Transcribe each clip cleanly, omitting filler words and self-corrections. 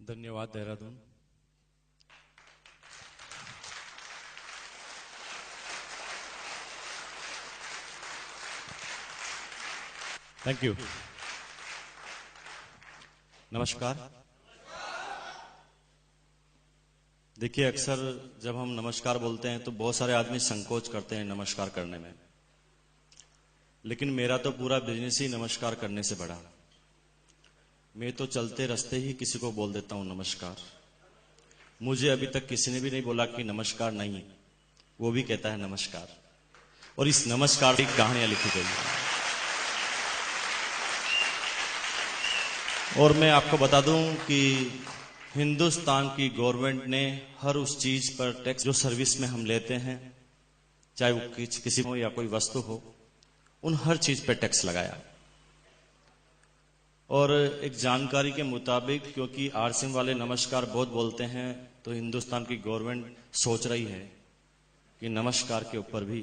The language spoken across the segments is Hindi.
धन्यवाद देहरादून। Thank you. नमस्कार। देखिए, अक्सर जब हम नमस्कार बोलते हैं तो बहुत सारे आदमी संकोच करते हैं नमस्कार करने में, लेकिन मेरा तो पूरा बिजनेस ही नमस्कार करने से बड़ा। मैं तो चलते रास्ते ही किसी को बोल देता हूं नमस्कार। मुझे अभी तक किसी ने भी नहीं बोला कि नमस्कार नहीं, वो भी कहता है नमस्कार। और इस नमस्कार की कहानियां लिखी गई हैं। और मैं आपको बता दूं कि हिंदुस्तान की गवर्नमेंट ने हर उस चीज पर टैक्स, जो सर्विस में हम लेते हैं, चाहे वो किसी हो या कोई वस्तु हो, उन हर चीज पर टैक्स लगाया। और एक जानकारी के मुताबिक, क्योंकि आरसीएम वाले नमस्कार बहुत बोलते हैं, तो हिंदुस्तान की गवर्नमेंट सोच रही है कि नमस्कार के ऊपर भी,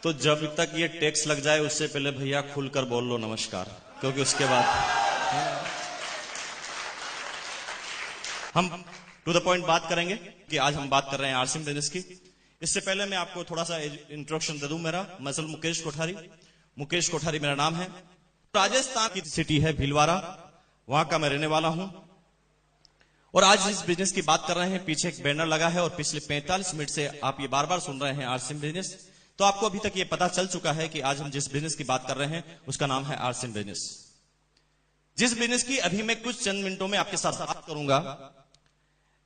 तो जब तक ये टैक्स लग जाए उससे पहले भैया खुलकर बोल लो नमस्कार, क्योंकि उसके बाद हम टू द पॉइंट बात करेंगे कि आज हम बात कर रहे हैं आरसीएम बिजनेस की। इससे पहले मैं आपको थोड़ा सा इंट्रोडक्शन दे दूं। मेरा मसल मुकेश कोठारी मेरा नाम है। राजस्थान की सिटी है भीलवाड़ा, वहां का मैं रहने वाला हूं। और आज इस बिजनेस की बात कर रहे हैं। पीछे एक बैनर लगा है और पिछले 45 मिनट से आप ये बार बार सुन रहे हैं आरसीएम बिजनेस। तो आपको अभी तक ये पता चल चुका है कि आज हम जिस बिजनेस की बात कर रहे हैं उसका नाम है आरसीएम बिजनेस। जिस बिजनेस की अभी मैं कुछ चंद मिनटों में आपके साथ बात करूंगा,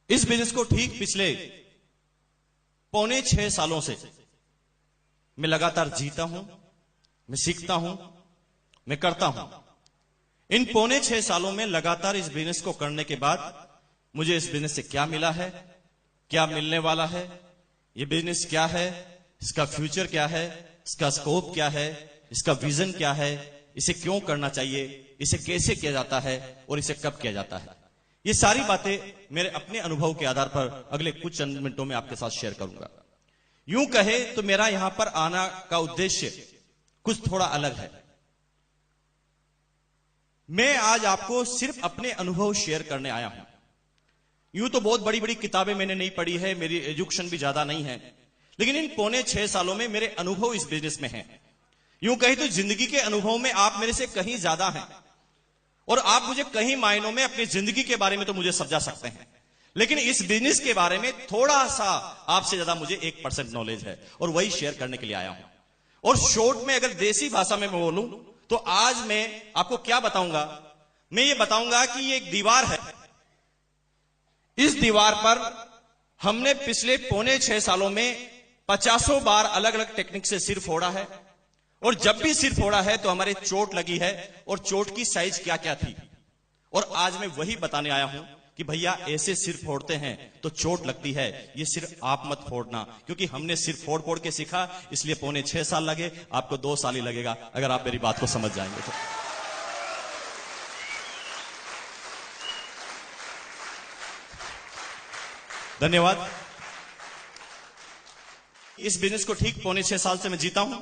इस बिजनेस को ठीक पिछले 5.25 सालों से मैं लगातार जीता हूं, मैं सीखता हूं, मैं करता हूं। इन 5.25 सालों में लगातार इस बिजनेस को करने के बाद मुझे इस बिजनेस से क्या मिला है, क्या मिलने वाला है, ये बिजनेस क्या है, इसका फ्यूचर क्या है, इसका स्कोप क्या है, इसका विजन क्या है, इसे क्यों करना चाहिए, इसे कैसे किया जाता है और इसे कब किया जाता है, ये सारी बातें मेरे अपने अनुभव के आधार पर अगले कुछ चंद मिनटों में आपके साथ शेयर करूंगा। यूं कहे तो मेरा यहां पर आना का उद्देश्य कुछ थोड़ा अलग है। मैं आज आपको सिर्फ अपने अनुभव शेयर करने आया हूं। यूं तो बहुत बड़ी बड़ी किताबें मैंने नहीं पढ़ी है, मेरी एजुकेशन भी ज्यादा नहीं है, लेकिन इन 5.25 सालों में मेरे अनुभव इस बिजनेस में हैं। यूं कहे तो जिंदगी के अनुभव में आप मेरे से कहीं ज्यादा हैं, और आप मुझे कहीं मायनों में अपनी जिंदगी के बारे में तो मुझे समझा सकते हैं, लेकिन इस बिजनेस के बारे में थोड़ा सा आपसे ज्यादा मुझे 1% नॉलेज है, और वही शेयर करने के लिए आया हूं। और शॉर्ट में अगर देसी भाषा में मैं बोलूं तो आज मैं आपको क्या बताऊंगा, मैं ये बताऊंगा कि ये एक दीवार है। इस दीवार पर हमने पिछले 5.25 सालों में 50 बार अलग अलग टेक्निक से सिर फोड़ा है, और जब भी सिर फोड़ा है तो हमारे चोट लगी है, और चोट की साइज क्या क्या थी। और आज मैं वही बताने आया हूं कि भैया ऐसे सिर फोड़ते हैं तो चोट लगती है, ये सिर आप मत फोड़ना, क्योंकि हमने सिर फोड़ फोड़ के सीखा, इसलिए 5.25 साल लगे, आपको 2 साल ही लगेगा अगर आप मेरी बात को समझ जाएंगे तो। धन्यवाद। इस बिजनेस को ठीक 5.25 साल से मैं जीता हूं।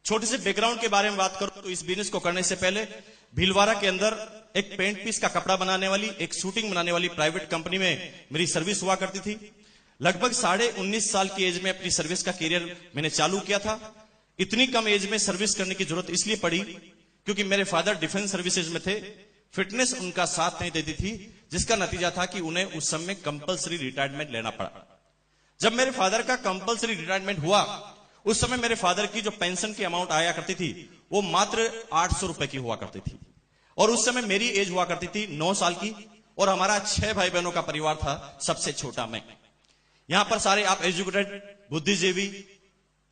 छोटे से बैकग्राउंड के बारे में बात करूं तो इस बिजनेस को करने से पहले भीलवाड़ा के अंदर एक पेंट पीस का कपड़ा बनाने वाली, एक शूटिंग बनाने वाली प्राइवेट कंपनी में मेरी सर्विस हुआ करती थी। लगभग 19.5 साल की एज में अपनी सर्विस का करियर मैंने चालू किया था। इतनी कम एज में सर्विस करने की जरूरत इसलिए पड़ी क्योंकि मेरे फादर डिफेंस सर्विसेज में थे। फिटनेस उनका साथ नहीं देती थी, जिसका नतीजा था कि उन्हें उस समय कंपल्सरी रिटायरमेंट लेना पड़ा। जब मेरे फादर का कंपल्सरी रिटायरमेंट हुआ, उस समय मेरे फादर की जो पेंशन की अमाउंट आया करती थी वो मात्र 800 रुपए की हुआ करती थी, और उस समय मेरी एज हुआ करती थी 9 साल की, और हमारा 6 भाई बहनों का परिवार था, सबसे छोटा मैं। यहां पर सारे आप एजुकेटेड, बुद्धिजीवी,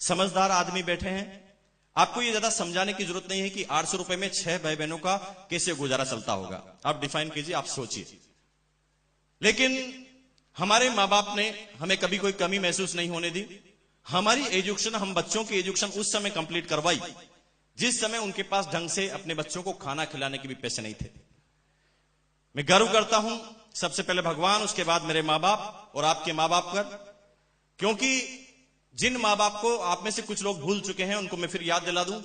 समझदार आदमी बैठे हैं। आपको ये ज्यादा समझाने की जरूरत नहीं है कि 800 रुपए में 6 भाई बहनों का कैसे गुजारा चलता होगा। आप डिफाइन कीजिए, आप सोचिए। लेकिन हमारे माँ बाप ने हमें कभी कोई कमी महसूस नहीं होने दी। हमारी एजुकेशन, हम बच्चों की एजुकेशन उस समय कंप्लीट करवाई जिस समय उनके पास ढंग से अपने बच्चों को खाना खिलाने के भी पैसे नहीं थे। मैं गर्व करता हूं सबसे पहले भगवान, उसके बाद मेरे माँ बाप और आपके माँ बाप पर, क्योंकि जिन माँ बाप को आप में से कुछ लोग भूल चुके हैं उनको मैं फिर याद दिला दूं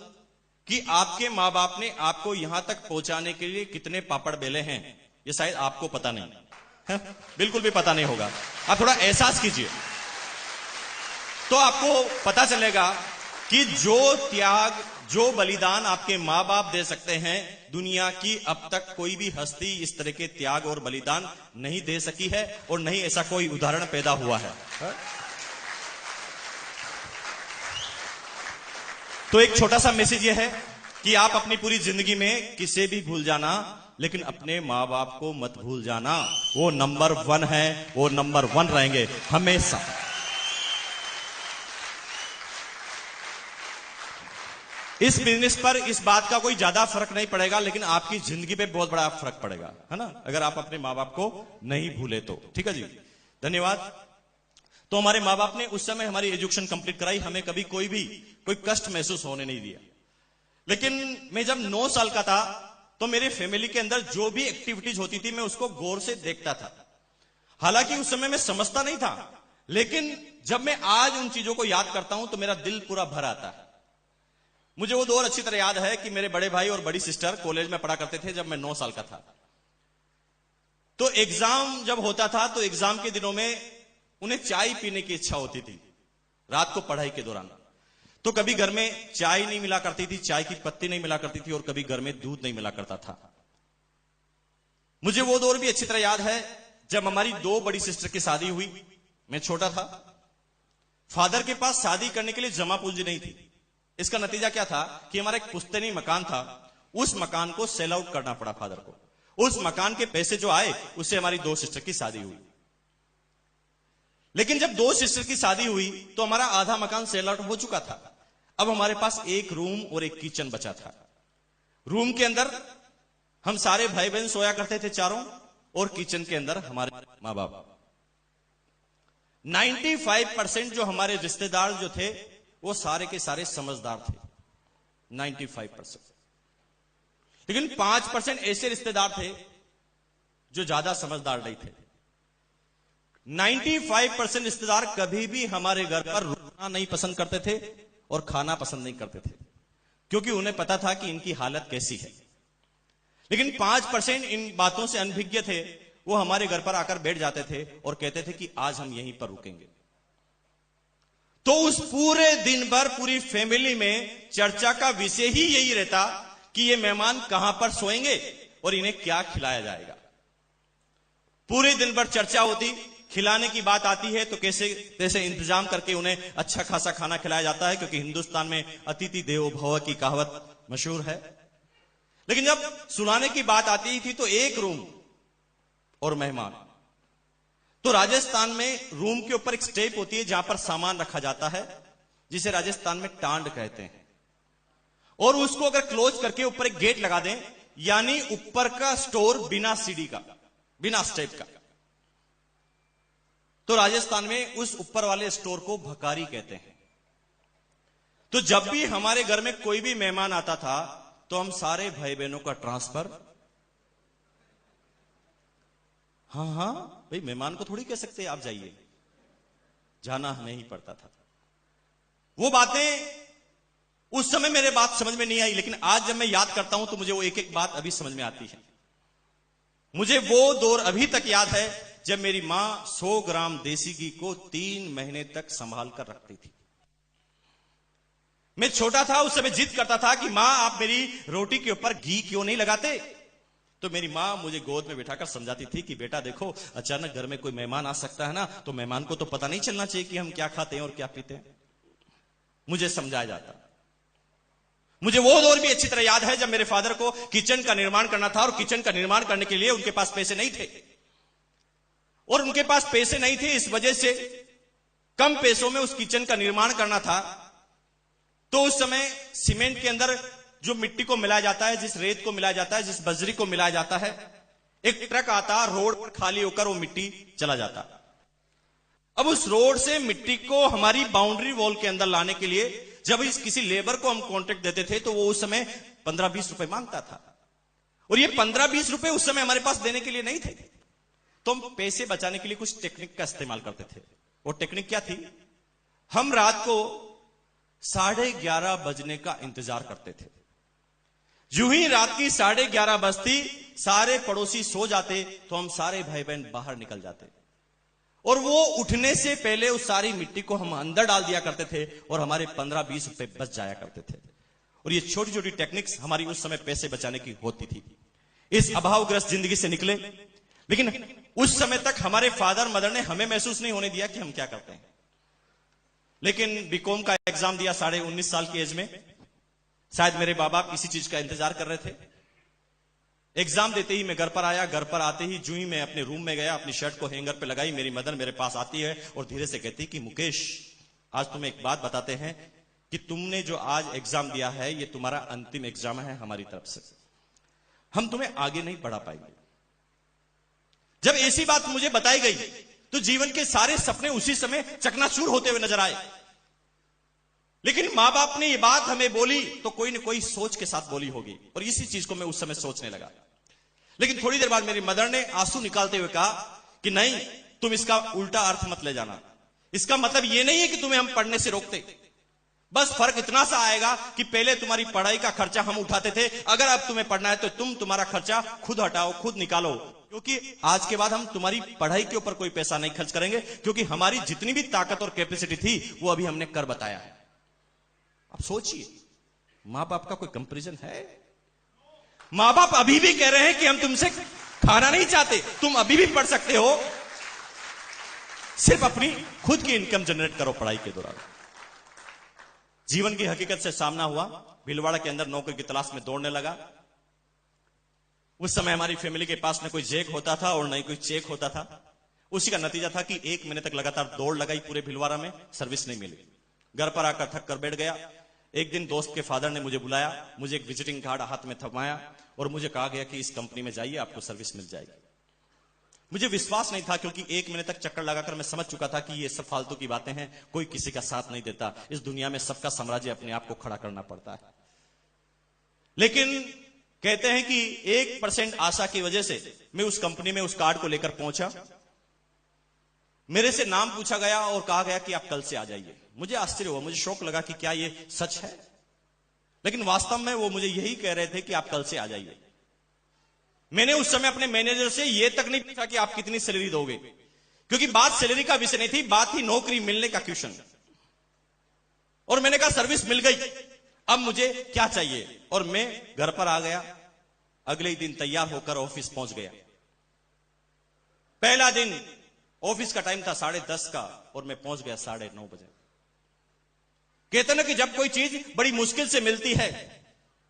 कि आपके मां बाप ने आपको यहां तक पहुंचाने के लिए कितने पापड़ बेले हैं, ये शायद आपको पता नहीं है, बिल्कुल भी पता नहीं होगा। आप थोड़ा एहसास कीजिए तो आपको पता चलेगा कि जो त्याग, जो बलिदान आपके मां बाप दे सकते हैं, दुनिया की अब तक कोई भी हस्ती इस तरह के त्याग और बलिदान नहीं दे सकी है और नहीं ऐसा कोई उदाहरण पैदा हुआ है। तो एक छोटा सा मैसेज यह है कि आप अपनी पूरी जिंदगी में किसे भी भूल जाना, लेकिन अपने मां बाप को मत भूल जाना। वो नंबर 1 है, वो नंबर 1 रहेंगे हमेशा। इस बिजनेस पर इस बात का कोई ज्यादा फर्क नहीं पड़ेगा, लेकिन आपकी जिंदगी पे बहुत बड़ा फर्क पड़ेगा, है ना, अगर आप अपने मां बाप को नहीं भूले तो। ठीक है जी, धन्यवाद। तो हमारे मां बाप ने उस समय हमारी एजुकेशन कंप्लीट कराई, हमें कभी कोई कष्ट महसूस होने नहीं दिया। लेकिन मैं जब 9 साल का था तो मेरे फैमिली के अंदर जो भी एक्टिविटीज होती थी मैं उसको गौर से देखता था। हालांकि उस समय मैं समझता नहीं था, लेकिन जब मैं आज उन चीजों को याद करता हूं तो मेरा दिल पूरा भर आता है। मुझे वो दौर अच्छी तरह याद है कि मेरे बड़े भाई और बड़ी सिस्टर कॉलेज में पढ़ा करते थे जब मैं 9 साल का था। तो एग्जाम जब होता था तो एग्जाम के दिनों में उन्हें चाय पीने की इच्छा होती थी रात को पढ़ाई के दौरान। तो कभी घर में चाय नहीं मिला करती थी, चाय की पत्ती नहीं मिला करती थी, और कभी घर में दूध नहीं मिला करता था। मुझे वो दौर भी अच्छी तरह याद है जब हमारी 2 बड़ी सिस्टर की शादी हुई। मैं छोटा था, फादर के पास शादी करने के लिए जमा पूंजी नहीं थी। इसका नतीजा क्या था कि हमारा एक पुश्तैनी मकान था, उस मकान को सेल आउट करना पड़ा फादर को। उस मकान के पैसे जो आए उससे हमारी 2 सिस्टर की शादी हुई। लेकिन जब 2 सिस्टर की शादी हुई तो हमारा आधा मकान सेल आउट हो चुका था। अब हमारे पास एक रूम और एक किचन बचा था। रूम के अंदर हम सारे भाई बहन सोया करते थे चारों, और किचन के अंदर हमारे मां बाप। 95% जो हमारे रिश्तेदार जो थे वो सारे के सारे समझदार थे, 95%। लेकिन 5% ऐसे रिश्तेदार थे जो ज्यादा समझदार नहीं थे। 95% रिश्तेदार कभी भी हमारे घर पर रुकना नहीं पसंद करते थे और खाना पसंद नहीं करते थे, क्योंकि उन्हें पता था कि इनकी हालत कैसी है। लेकिन 5% इन बातों से अनभिज्ञ थे, वो हमारे घर पर आकर बैठ जाते थे और कहते थे कि आज हम यहीं पर रुकेंगे। तो उस पूरे दिन भर पूरी फैमिली में चर्चा का विषय ही यही रहता कि ये मेहमान कहां पर सोएंगे और इन्हें क्या खिलाया जाएगा। पूरे दिन भर चर्चा होती, खिलाने की बात आती है तो कैसे इंतजाम करके उन्हें अच्छा खासा खाना खिलाया जाता है, क्योंकि हिंदुस्तान में अतिथि देवो भव की कहावत मशहूर है। लेकिन जब सुलाने की बात आती थी तो एक रूम और मेहमान। तो राजस्थान में रूम के ऊपर एक स्टेप होती है जहां पर सामान रखा जाता है, जिसे राजस्थान में टांड कहते हैं, और उसको अगर क्लोज करके ऊपर एक गेट लगा दें, यानी ऊपर का स्टोर बिना सीढ़ी का, बिना स्टेप का, तो राजस्थान में उस ऊपर वाले स्टोर को भकारी कहते हैं। तो जब भी हमारे घर में कोई भी मेहमान आता था तो हम सारे भाई बहनों का ट्रांसफर, हाँ भाई मेहमान को थोड़ी कह सकते आप जाइए, जाना हमें ही पड़ता था। वो बातें उस समय मेरे बात समझ में नहीं आई, लेकिन आज जब मैं याद करता हूं तो मुझे वो एक एक बात अभी समझ में आती है। मुझे वो दौर अभी तक याद है जब मेरी मां 100 ग्राम देसी घी को 3 महीने तक संभाल कर रखती थी। मैं छोटा था, उस समय जिद करता था कि मां आप मेरी रोटी के ऊपर घी क्यों नहीं लगाते। तो मेरी मां मुझे गोद में बिठाकर समझाती थी कि बेटा देखो, अचानक घर में कोई मेहमान आ सकता है ना, तो मेहमान को तो पता नहीं चलना चाहिए कि हम क्या खाते हैं और क्या पीते हैं। मुझे समझाया जाता। मुझे वो दौर भी अच्छी तरह याद है जब मेरे फादर को किचन का निर्माण करना था, और किचन का निर्माण करने के लिए उनके पास पैसे नहीं थे, और उनके पास पैसे नहीं थे इस वजह से कम पैसों में उस किचन का निर्माण करना था। तो उस समय सीमेंट के अंदर जो मिट्टी को मिलाया जाता है, जिस रेत को मिलाया जाता है, जिस बजरी को मिलाया जाता है, एक ट्रक आता, रोड पर खाली होकर वो मिट्टी चला जाता। अब उस रोड से मिट्टी को हमारी बाउंड्री वॉल के अंदर लाने के लिए जब इस किसी लेबर को हम कॉन्ट्रैक्ट देते थे तो वो उस समय 15-20 रुपए मांगता था, और ये 15-20 रुपए उस समय हमारे पास देने के लिए नहीं थे। तो हम पैसे बचाने के लिए कुछ टेक्निक का इस्तेमाल करते थे। वो टेक्निक क्या थी? हम रात को 11:30 बजने का इंतजार करते थे। यूं ही रात की 11:30 बजती, सारे पड़ोसी सो जाते तो हम सारे भाई बहन बाहर निकल जाते और वो उठने से पहले उस सारी मिट्टी को हम अंदर डाल दिया करते थे और हमारे 15-20 रुपए बच जाया करते थे। और ये छोटी छोटी टेक्निक्स हमारी उस समय पैसे बचाने की होती थी। इस अभावग्रस्त जिंदगी से निकले, लेकिन उस समय तक हमारे फादर मदर ने हमें महसूस नहीं होने दिया कि हम क्या करते हैं। लेकिन बीकॉम का एग्जाम दिया 19.5 साल की एज में। शायद मेरे बाबा इसी चीज का इंतजार कर रहे थे। एग्जाम देते ही मैं घर पर आया। घर पर आते ही जूं ही मैं अपने रूम में गया, अपनी शर्ट को हैंगर पे लगाई, मेरी मदर मेरे पास आती है और धीरे से कहती कि मुकेश, आज तुम्हें एक बात बताते हैं कि तुमने जो आज एग्जाम दिया है ये तुम्हारा अंतिम एग्जाम है हमारी तरफ से, हम तुम्हें आगे नहीं बढ़ा पाएंगे। जब ऐसी बात मुझे बताई गई तो जीवन के सारे सपने उसी समय चकनाचूर होते हुए नजर आए। लेकिन मां बाप ने ये बात हमें बोली तो कोई न कोई सोच के साथ बोली होगी, और इसी चीज को मैं उस समय सोचने लगा। लेकिन थोड़ी देर बाद मेरी मदर ने आंसू निकालते हुए कहा कि नहीं, तुम इसका उल्टा अर्थ मत ले जाना। इसका मतलब यह नहीं है कि तुम्हें हम पढ़ने से रोकते, बस फर्क इतना सा आएगा कि पहले तुम्हारी पढ़ाई का खर्चा हम उठाते थे, अगर अब तुम्हें पढ़ना है तो तुम तुम्हारा खर्चा खुद हटाओ, खुद निकालो, क्योंकि आज के बाद हम तुम्हारी पढ़ाई के ऊपर कोई पैसा नहीं खर्च करेंगे, क्योंकि हमारी जितनी भी ताकत और कैपेसिटी थी वो अभी हमने कर बताया है। अब सोचिए, मां बाप का कोई कंपैरिजन है? मां बाप अभी भी कह रहे हैं कि हम तुमसे खाना नहीं चाहते, तुम अभी भी पढ़ सकते हो, सिर्फ अपनी खुद की इनकम जनरेट करो पढ़ाई के दौरान। जीवन की हकीकत से सामना हुआ। भीलवाड़ा के अंदर नौकरी की तलाश में दौड़ने लगा। उस समय हमारी फैमिली के पास न कोई जैक होता था और न ही कोई चेक होता था। उसी का नतीजा था कि 1 महीने तक लगातार दौड़ लगाई पूरे भीलवाड़ा में, सर्विस नहीं मिली। घर पर आकर थक कर बैठ गया। एक दिन दोस्त के फादर ने मुझे बुलाया, मुझे एक विजिटिंग कार्ड हाथ में थमाया और मुझे कहा गया कि इस कंपनी में जाइए, आपको सर्विस मिल जाएगी। मुझे विश्वास नहीं था, क्योंकि 1 महीने तक चक्कर लगाकर मैं समझ चुका था कि ये सब फालतू की बातें हैं, कोई किसी का साथ नहीं देता। इस दुनिया में सबका साम्राज्य अपने आप को खड़ा करना पड़ता है। लेकिन कहते हैं कि 1% आशा की वजह से मैं उस कंपनी में उस कार्ड को लेकर पहुंचा। मेरे से नाम पूछा गया और कहा गया कि आप कल से आ जाइए। मुझे आश्चर्य हुआ, मुझे शौक लगा कि क्या ये सच है, लेकिन वास्तव में वो मुझे यही कह रहे थे कि आप कल से आ जाइए। मैंने उस समय अपने मैनेजर से यह तक नहीं पूछा कि आप कितनी सैलरी दोगे, क्योंकि बात सैलरी का विषय नहीं थी, बात थी नौकरी मिलने का क्वेश्चन। और मैंने कहा सर्विस मिल गई, अब मुझे क्या चाहिए, और मैं घर पर आ गया। अगले ही दिन तैयार होकर ऑफिस पहुंच गया। पहला दिन ऑफिस का टाइम था 10:30 का और मैं पहुंच गया 9:30 बजे। कहते ना कि जब कोई चीज बड़ी मुश्किल से मिलती है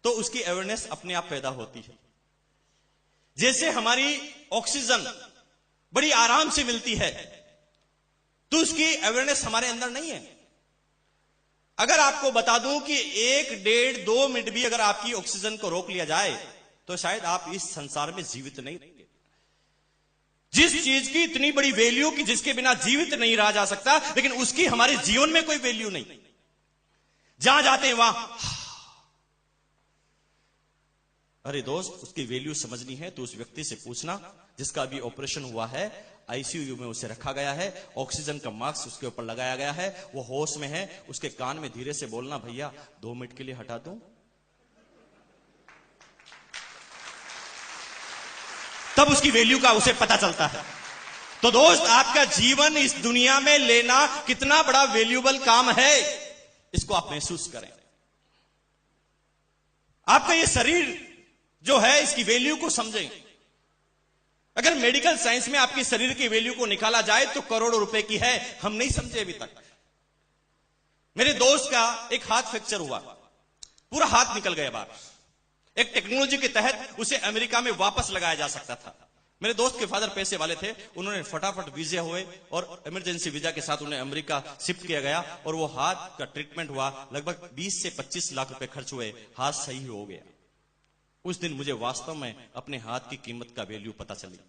तो उसकी अवेयरनेस अपने आप पैदा होती है। जैसे हमारी ऑक्सीजन बड़ी आराम से मिलती है तो उसकी अवेयरनेस हमारे अंदर नहीं है। अगर आपको बता दूं कि 1, 1.5, 2 मिनट भी अगर आपकी ऑक्सीजन को रोक लिया जाए तो शायद आप इस संसार में जीवित नहीं रहेंगे। जिस चीज की इतनी बड़ी वैल्यू कि जिसके बिना जीवित नहीं रहा जा सकता, लेकिन उसकी हमारे जीवन में कोई वैल्यू नहीं। जहां जाते हैं वहां, अरे दोस्त, उसकी वैल्यू समझनी है तो उस व्यक्ति से पूछना जिसका अभी ऑपरेशन हुआ है, आईसीयू में उसे रखा गया है, ऑक्सीजन का मास्क उसके ऊपर लगाया गया है, वो होश में है। उसके कान में धीरे से बोलना, भैया 2 मिनट के लिए हटा दूं, तब उसकी वैल्यू का उसे पता चलता है। तो दोस्त, आपका जीवन इस दुनिया में लेना कितना बड़ा वैल्यूबल काम है, इसको आप महसूस करें। आपका ये शरीर जो है, इसकी वैल्यू को समझें। अगर मेडिकल साइंस में आपके शरीर की वैल्यू को निकाला जाए तो करोड़ों रुपए की है, हम नहीं समझे अभी तक। मेरे दोस्त का एक हाथ फ्रैक्चर हुआ, पूरा हाथ निकल गया बाहर। एक टेक्नोलॉजी के तहत उसे अमेरिका में वापस लगाया जा सकता था। मेरे दोस्त के फादर पैसे वाले थे, उन्होंने फटाफट वीजा हुए और इमरजेंसी वीजा के साथ उन्हें अमेरिका शिफ्ट किया गया और वो हाथ का ट्रीटमेंट हुआ। लगभग 20 से 25 लाख रुपए खर्च हुए, हाथ सही हो गया। उस दिन मुझे वास्तव में अपने हाथ की कीमत का वैल्यू पता चली।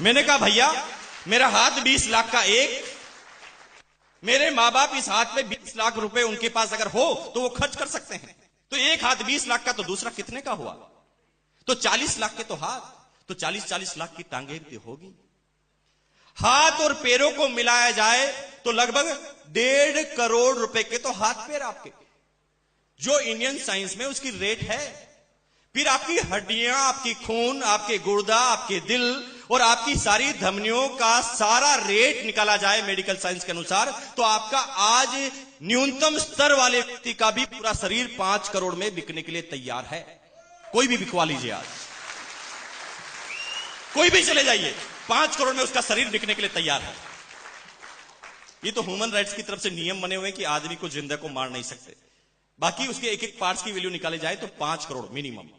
मैंने कहा, भैया मेरा हाथ 20 लाख का एक, मेरे मां बाप इस हाथ में 20 लाख रुपए उनके पास अगर हो तो वो खर्च कर सकते हैं, तो एक हाथ 20 लाख का तो दूसरा कितने का हुआ? तो 40 लाख के तो हाथ, तो 40 लाख की टांगें भी होगी। हाथ और पैरों को मिलाया जाए तो लगभग 1.5 करोड़ रुपए के तो हाथ पैर आपके। जो इंडियन साइंस में उसकी रेट है। फिर आपकी हड्डियां, आपकी खून, आपके गुर्दा, आपके दिल और आपकी सारी धमनियों का सारा रेट निकाला जाए मेडिकल साइंस के अनुसार, तो आपका आज न्यूनतम स्तर वाले व्यक्ति का भी पूरा शरीर 5 करोड़ में बिकने के लिए तैयार है। कोई भी बिकवा लीजिए, आज कोई भी चले जाइए, 5 करोड़ में उसका शरीर बिकने के लिए तैयार है। ये तो ह्यूमन राइट्स की तरफ से नियम बने हुए हैं कि आदमी को जिंदा को मार नहीं सकते। बाकी उसके एक एक पार्ट्स की वैल्यू निकाले जाए तो 5 करोड़ मिनिमम।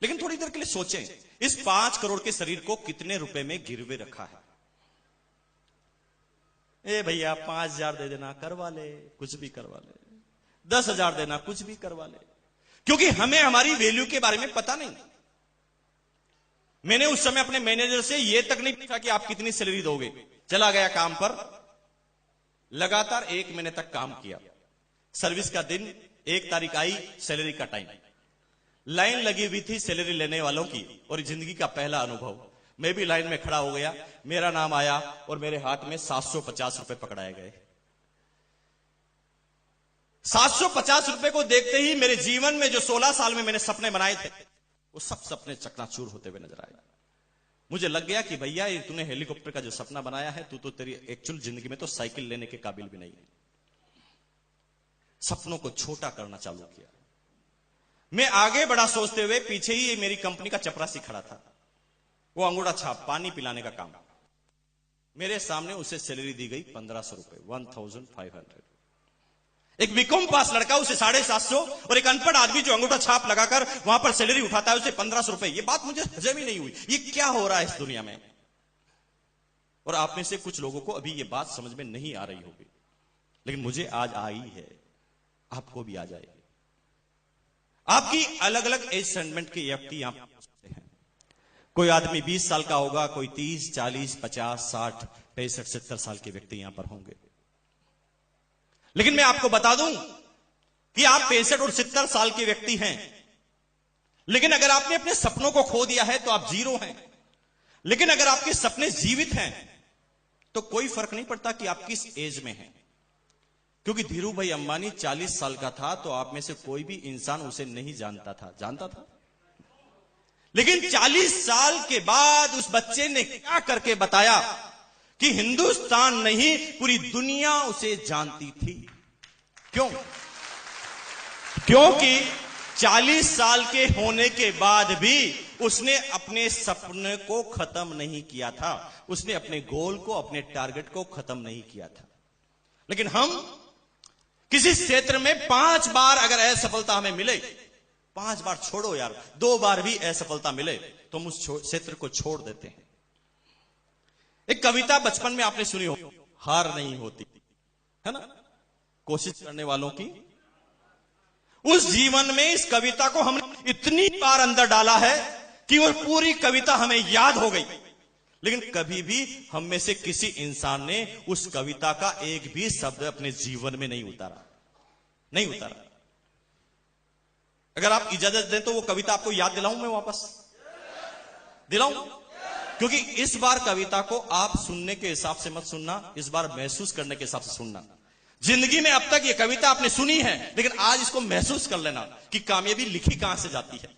लेकिन थोड़ी देर के लिए सोचें, इस 5 करोड़ के शरीर को कितने रुपए में गिरवे रखा है? ए भैया 5,000 दे देना, करवा ले, कुछ भी करवा ले। 10,000 देना, कुछ भी करवा ले, क्योंकि हमें हमारी वैल्यू के बारे में पता नहीं। मैंने उस समय अपने मैनेजर से यह तक नहीं पूछा कि आप कितनी सैलरी दोगे। चला गया काम पर, लगातार 1 महीने तक काम किया। सर्विस का दिन, 1 तारीख आई, सैलरी का टाइम, लाइन लगी हुई थी सैलरी लेने वालों की, और जिंदगी का पहला अनुभव। मैं भी लाइन में खड़ा हो गया, मेरा नाम आया और मेरे हाथ में 750 रुपए पकड़ाए गए। 750 रुपए को देखते ही मेरे जीवन में जो 16 साल में मैंने सपने बनाए थे, वो सब सपने चकनाचूर होते हुए नजर आए। मुझे लग गया कि भैया ये तूने हेलीकॉप्टर का जो सपना बनाया है, तू तो तेरी एक्चुअल जिंदगी में तो साइकिल लेने के काबिल भी नहीं है। सपनों को छोटा करना चालू किया। मैं आगे बढ़ा सोचते हुए, पीछे ही मेरी कंपनी का चपरासी खड़ा था, वो अंगूठा छाप पानी पिलाने का काम। मेरे सामने उसे सैलरी दी गई 1500 रुपए, 1500। एक बीकॉम पास लड़का उसे 750, और एक अनपढ़ आदमी जो अंगूठा छाप लगाकर वहां पर सैलरी उठाता है, उसे 1500 रुपए। ये बात मुझे हजम ही नहीं हुई, ये क्या हो रहा है इस दुनिया में। और आप में से कुछ लोगों को अभी ये बात समझ में नहीं आ रही होगी, लेकिन मुझे आज आई है, आपको भी आ जाएगी। आपकी अलग अलग एज सेगमेंट के व्यक्ति यहां पर हैं। कोई आदमी 20 साल का होगा, कोई 30, 40, 50, 60, 65, 70 साल के व्यक्ति यहां पर होंगे। लेकिन मैं आपको बता दूं कि आप 65 और 70 साल के व्यक्ति हैं, लेकिन अगर आपने अपने सपनों को खो दिया है तो आप जीरो हैं। लेकिन अगर आपके सपने जीवित हैं तो कोई फर्क नहीं पड़ता कि आप किस एज में हैं, क्योंकि धीरू भाई अंबानी 40 साल का था तो आप में से कोई भी इंसान उसे नहीं जानता था। जानता था, लेकिन 40 साल के बाद उस बच्चे ने क्या करके बताया कि हिंदुस्तान नहीं पूरी दुनिया उसे जानती थी। क्यों? क्योंकि 40 साल के होने के बाद भी उसने अपने सपने को खत्म नहीं किया था, उसने अपने गोल को, अपने टारगेट को खत्म नहीं किया था। लेकिन हम किसी क्षेत्र में 5 बार अगर असफलता हमें मिले, 5 बार छोड़ो यार, 2 बार भी असफलता मिले तो हम उस क्षेत्र को छोड़ देते हैं। एक कविता बचपन में आपने सुनी हो, हार नहीं होती, है ना, कोशिश करने वालों की। उस जीवन में इस कविता को हमने इतनी बार अंदर डाला है कि वो पूरी कविता हमें याद हो गई, लेकिन कभी भी हम में से किसी इंसान ने उस कविता का एक भी शब्द अपने जीवन में नहीं उतारा। नहीं उतारा। अगर आप इजाजत दें तो वो कविता आपको याद दिलाऊं, मैं वापस दिलाऊं, क्योंकि इस बार कविता को आप सुनने के हिसाब से मत सुनना, इस बार महसूस करने के हिसाब से सुनना। जिंदगी में अब तक ये कविता आपने सुनी है, लेकिन आज इसको महसूस कर लेना कि कामयाबी लिखी कहां से जाती है।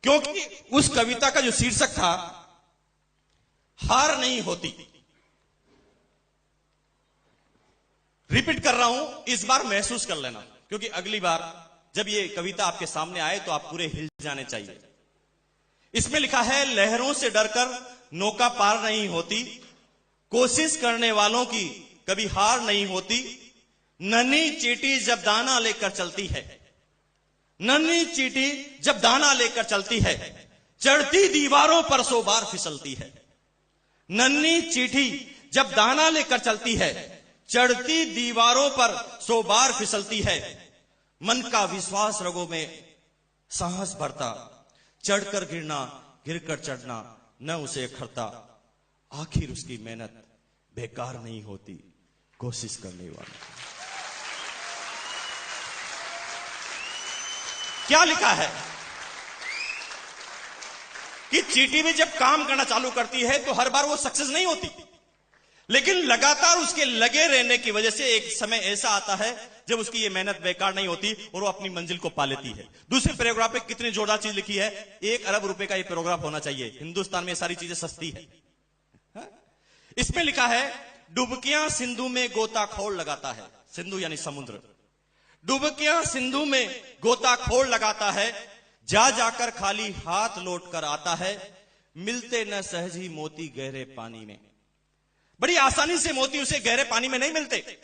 क्योंकि उस कविता का जो शीर्षक था, हार नहीं होती। रिपीट कर रहा हूं, इस बार महसूस कर लेना, क्योंकि अगली बार जब ये कविता आपके सामने आए तो आप पूरे हिल जाने चाहिए। इसमें लिखा है, लहरों से डरकर नौका पार नहीं होती, कोशिश करने वालों की कभी हार नहीं होती। नन्ही चींटी जब दाना लेकर चलती है, नन्ही चींटी जब दाना लेकर चलती है, चढ़ती दीवारों पर 100 बार फिसलती है। नन्ही चींटी जब दाना लेकर चलती है, चढ़ती दीवारों पर 100 बार फिसलती है। मन का विश्वास रगों में साहस भरता, चढ़कर गिरना, गिरकर चढ़ना न उसे खरता। आखिर उसकी मेहनत बेकार नहीं होती, कोशिश करने वाला। क्या लिखा है कि चींटी भी जब काम करना चालू करती है तो हर बार वो सक्सेस नहीं होती, लेकिन लगातार उसके लगे रहने की वजह से एक समय ऐसा आता है जब उसकी ये मेहनत बेकार नहीं होती और वो अपनी मंजिल को पा लेती है। दूसरे पैराग्राफ पे कितनी जोरदार चीज लिखी है, 1 अरब रुपए का ये पैराग्राफ होना चाहिए। हिंदुस्तान में सारी चीजें सस्ती है। इसमें लिखा है, डुबकियां सिंधु में गोताखोर लगाता है। सिंधु यानी समुद्र। डुबकियां सिंधु में गोताखोर लगाता है, जा जाकर खाली हाथ लौट कर आता है, मिलते न सहज ही मोती गहरे पानी में। बड़ी आसानी से मोती उसे गहरे पानी में नहीं मिलते।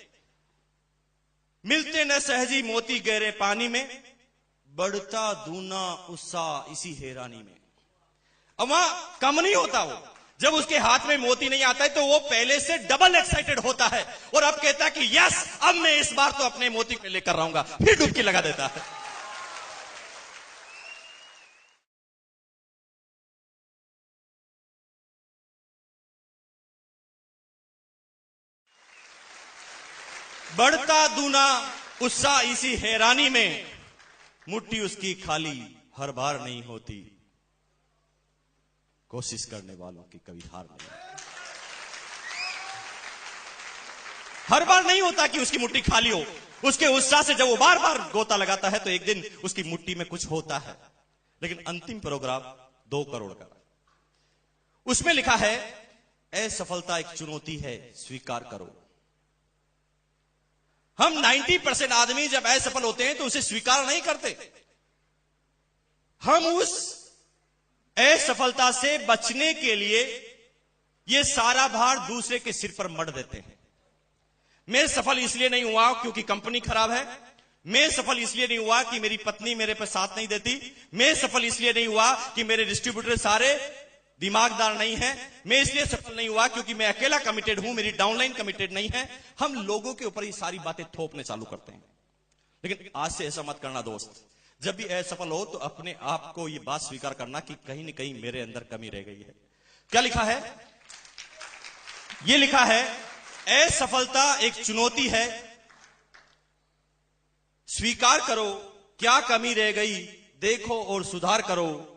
मिलते न सहजी मोती गहरे पानी में, बढ़ता दूना उत्साह इसी हैरानी में। अब वहां कम नहीं होता वो, जब उसके हाथ में मोती नहीं आता है तो वो पहले से डबल एक्साइटेड होता है और अब कहता है कि यस, अब मैं इस बार तो अपने मोती को लेकर रहूंगा। फिर डुबकी लगा देता है। बढ़ता दूना उत्साह इसी हैरानी में, मुट्ठी उसकी खाली हर बार नहीं होती, कोशिश करने वालों की कभी हार नहीं होती। हर बार नहीं होता कि उसकी मुट्ठी खाली हो। उसके उत्साह से जब वो बार बार गोता लगाता है तो एक दिन उसकी मुट्ठी में कुछ होता है। लेकिन अंतिम पैराग्राफ 2 करोड़ का, उसमें लिखा है, असफलता एक चुनौती है, स्वीकार करो। हम 90% आदमी जब असफल होते हैं तो उसे स्वीकार नहीं करते। हम उस असफलता से बचने के लिए यह सारा भार दूसरे के सिर पर मढ़ देते हैं। मैं सफल इसलिए नहीं हुआ क्योंकि कंपनी खराब है। मैं सफल इसलिए नहीं हुआ कि मेरी पत्नी मेरे पर साथ नहीं देती। मैं सफल इसलिए नहीं हुआ कि मेरे डिस्ट्रीब्यूटर सारे दिमागदार नहीं है। मैं इसलिए सफल नहीं हुआ क्योंकि मैं अकेला कमिटेड हूं, मेरी डाउनलाइन कमिटेड नहीं है। हम लोगों के ऊपर ये सारी बातें थोपने चालू करते हैं। लेकिन आज से ऐसा मत करना दोस्त। जब भी असफल हो तो अपने आप को ये बात स्वीकार करना कि कहीं न कहीं मेरे अंदर कमी रह गई है। क्या लिखा है? ये लिखा है, असफलता एक चुनौती है, स्वीकार करो क्या कमी रह गई, देखो और सुधार करो।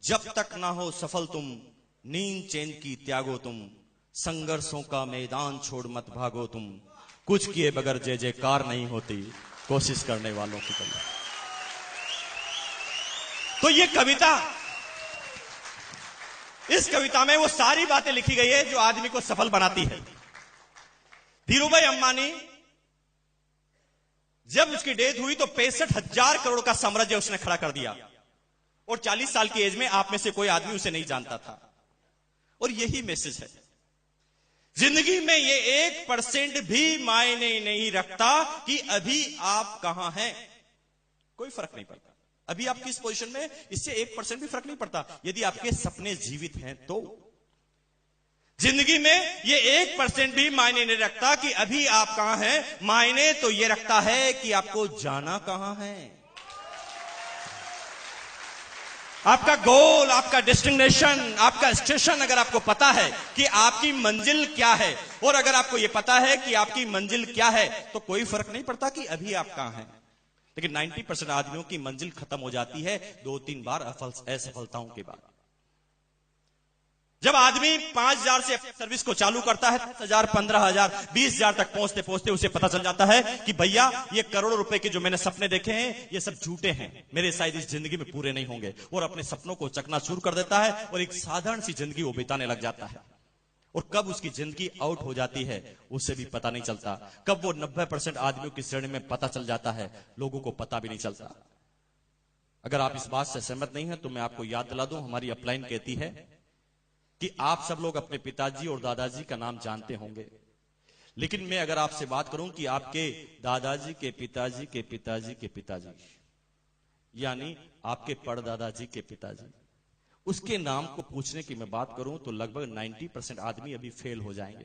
जब तक ना हो सफल तुम, नींद चैन की त्यागो तुम, संघर्षों का मैदान छोड़ मत भागो तुम, कुछ किए बगैर जय जयकार नहीं होती, कोशिश करने वालों की कमी। तो ये कविता, इस कविता में वो सारी बातें लिखी गई है जो आदमी को सफल बनाती है। धीरूभाई अंबानी, जब उसकी डेथ हुई तो 65,000 करोड़ का साम्राज्य उसने खड़ा कर दिया और 40 साल की एज में आप में से कोई आदमी उसे नहीं जानता था। और यही मैसेज है, जिंदगी में ये 1% भी मायने नहीं रखता कि अभी आप कहां हैं। कोई फर्क नहीं पड़ता अभी आप किस पोजीशन में, इससे 1% भी फर्क नहीं पड़ता यदि आपके सपने जीवित हैं तो। जिंदगी में ये 1% भी मायने नहीं रखता कि अभी आप कहां हैं। मायने तो ये रखता है कि आपको जाना कहां है। आपका गोल, आपका डेस्टिनेशन, आपका स्टेशन अगर आपको पता है कि आपकी मंजिल क्या है, और अगर आपको यह पता है कि आपकी मंजिल क्या है, तो कोई फर्क नहीं पड़ता कि अभी आप कहां हैं। लेकिन 90% आदमियों की मंजिल खत्म हो जाती है 2-3 बार असफलताओं के बाद। जब आदमी 5,000 से सर्विस को चालू करता है, 10,000, 15,000, 20,000 तक पहुंचते पहुंचते उसे पता चल जाता है कि भैया ये करोड़ों रुपए के जो मैंने सपने देखे हैं ये सब झूठे हैं, मेरे शायद इस जिंदगी में पूरे नहीं होंगे। और अपने सपनों को चकनाचूर कर देता है और एक साधारण सी जिंदगी वो बिताने लग जाता है। और कब उसकी जिंदगी आउट हो जाती है उसे भी पता नहीं चलता। कब वो 90% आदमियों की श्रेणी में पता चल जाता है, लोगों को पता भी नहीं चलता। अगर आप इस बात से सहमत नहीं है तो मैं आपको याद दिला दूं, हमारी अपलाइन कहती है कि आप सब लोग अपने पिताजी और दादाजी का नाम जानते होंगे, लेकिन मैं अगर आपसे बात करूं कि आपके दादाजी के पिताजी के पिताजी के पिताजी, यानी आपके परदादाजी के पिताजी, उसके नाम को पूछने की मैं बात करूं तो लगभग 90% आदमी अभी फेल हो जाएंगे।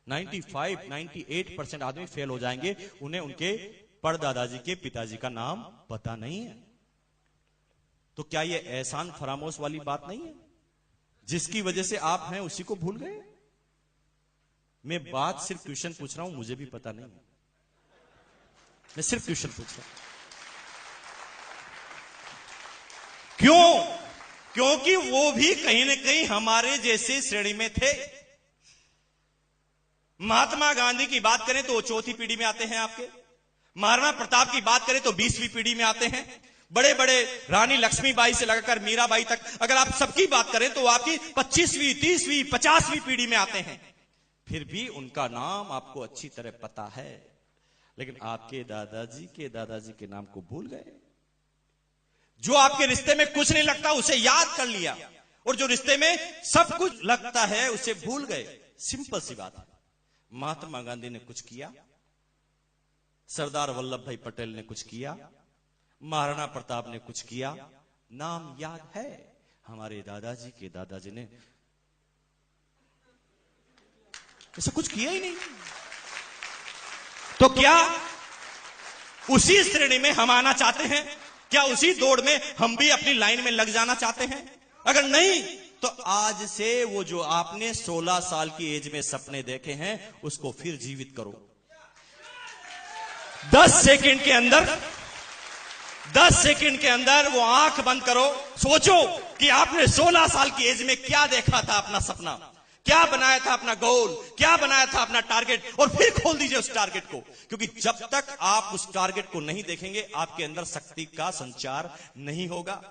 95-98% आदमी फेल हो जाएंगे, उन्हें उनके परदादाजी के पिताजी का नाम पता नहीं है। तो क्या यह एहसान फरामोश वाली बात नहीं है? जिसकी वजह से आप हैं उसी को भूल गए। मैं बात सिर्फ क्वेश्चन पूछ रहा हूं, मुझे भी पता नहीं है, मैं सिर्फ क्वेश्चन पूछ रहा हूं। क्यों? क्योंकि वो भी कहीं ना कहीं हमारे जैसे श्रेणी में थे। महात्मा गांधी की बात करें तो वो चौथी पीढ़ी में आते हैं आपके। महाराणा प्रताप की बात करें तो 20वीं पीढ़ी में आते हैं। बड़े बड़े रानी लक्ष्मीबाई से लगाकर मीराबाई तक अगर आप सबकी बात करें तो आपकी 25वीं, 30वीं, 50वीं पीढ़ी में आते हैं। फिर भी उनका नाम आपको अच्छी तरह पता है, लेकिन आपके दादाजी के नाम को भूल गए। जो आपके रिश्ते में कुछ नहीं लगता उसे याद कर लिया, और जो रिश्ते में सब कुछ लगता है उसे भूल गए। सिंपल सी बात है। महात्मा गांधी ने कुछ किया, सरदार वल्लभ भाई पटेल ने कुछ किया, महाराणा प्रताप ने कुछ किया, नाम याद है। हमारे दादाजी ने ऐसा कुछ किया ही नहीं। तो क्या उसी श्रेणी में हम आना चाहते हैं? क्या उसी दौड़ में हम भी अपनी लाइन में लग जाना चाहते हैं? अगर नहीं तो आज से वो जो आपने 16 साल की एज में सपने देखे हैं उसको फिर जीवित करो। 10 सेकंड के अंदर वो आंख बंद करो, सोचो कि आपने 16 साल की एज में क्या देखा था, अपना सपना क्या बनाया था, अपना गोल क्या बनाया था, अपना टारगेट, और फिर खोल दीजिए उस टारगेट को। क्योंकि जब तक आप उस टारगेट को नहीं देखेंगे आपके अंदर शक्ति का संचार नहीं होगा।